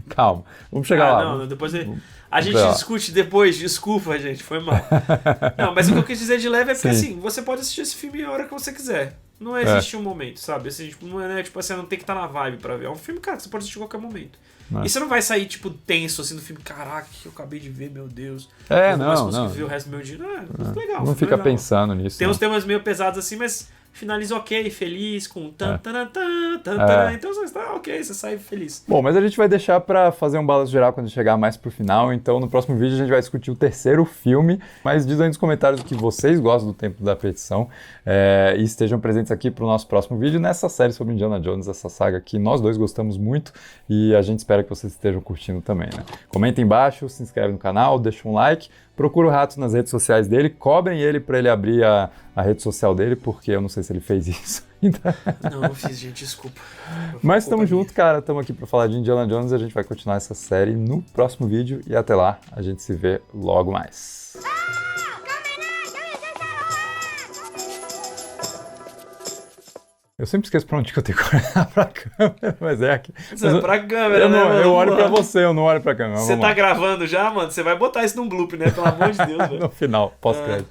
Calma, vamos chegar lá. Não, depois a gente discute depois, desculpa, gente, foi mal. Não, mas o que eu quis dizer de leve é porque assim, você pode assistir esse filme a hora que você quiser. Não existe um momento, sabe? Assim, tipo, não é, tipo, você não tem que estar na vibe pra ver. É um filme, cara, que você pode assistir a qualquer momento. E você não vai sair, tipo, tenso, assim, do filme, caraca, que eu acabei de ver, meu Deus. Eu não consigo ver o resto do meu dia. Não, legal. Não fica legal. Pensando nisso. Tem uns temas meio pesados assim, mas finaliza ok, feliz, com então você está ok, você sai feliz. Bom, mas a gente vai deixar pra fazer um balanço geral quando chegar mais pro final, então no próximo vídeo a gente vai discutir o terceiro filme, mas diz aí nos comentários o que vocês gostam do Templo da Perdição e estejam presentes aqui pro nosso próximo vídeo nessa série sobre Indiana Jones, essa saga que nós dois gostamos muito e a gente espera que vocês estejam curtindo também, né? Comenta embaixo, se inscreve no canal, deixa um like, procura o Rato nas redes sociais dele, cobrem ele para ele abrir a rede social dele, porque eu não sei se ele fez isso. Não fiz, gente, desculpa. Mas estamos junto, cara. Estamos aqui para falar de Indiana Jones. A gente vai continuar essa série no próximo vídeo. E até lá, a gente se vê logo mais. Eu sempre esqueço pra onde que eu tenho que olhar pra câmera, mas é aqui. Você é pra câmera, né, mano? Eu olho pra você, eu não olho pra câmera. Você tá gravando já, mano? Você vai botar isso num bloop, né? Pelo amor de Deus, velho. No final, pós-crédito.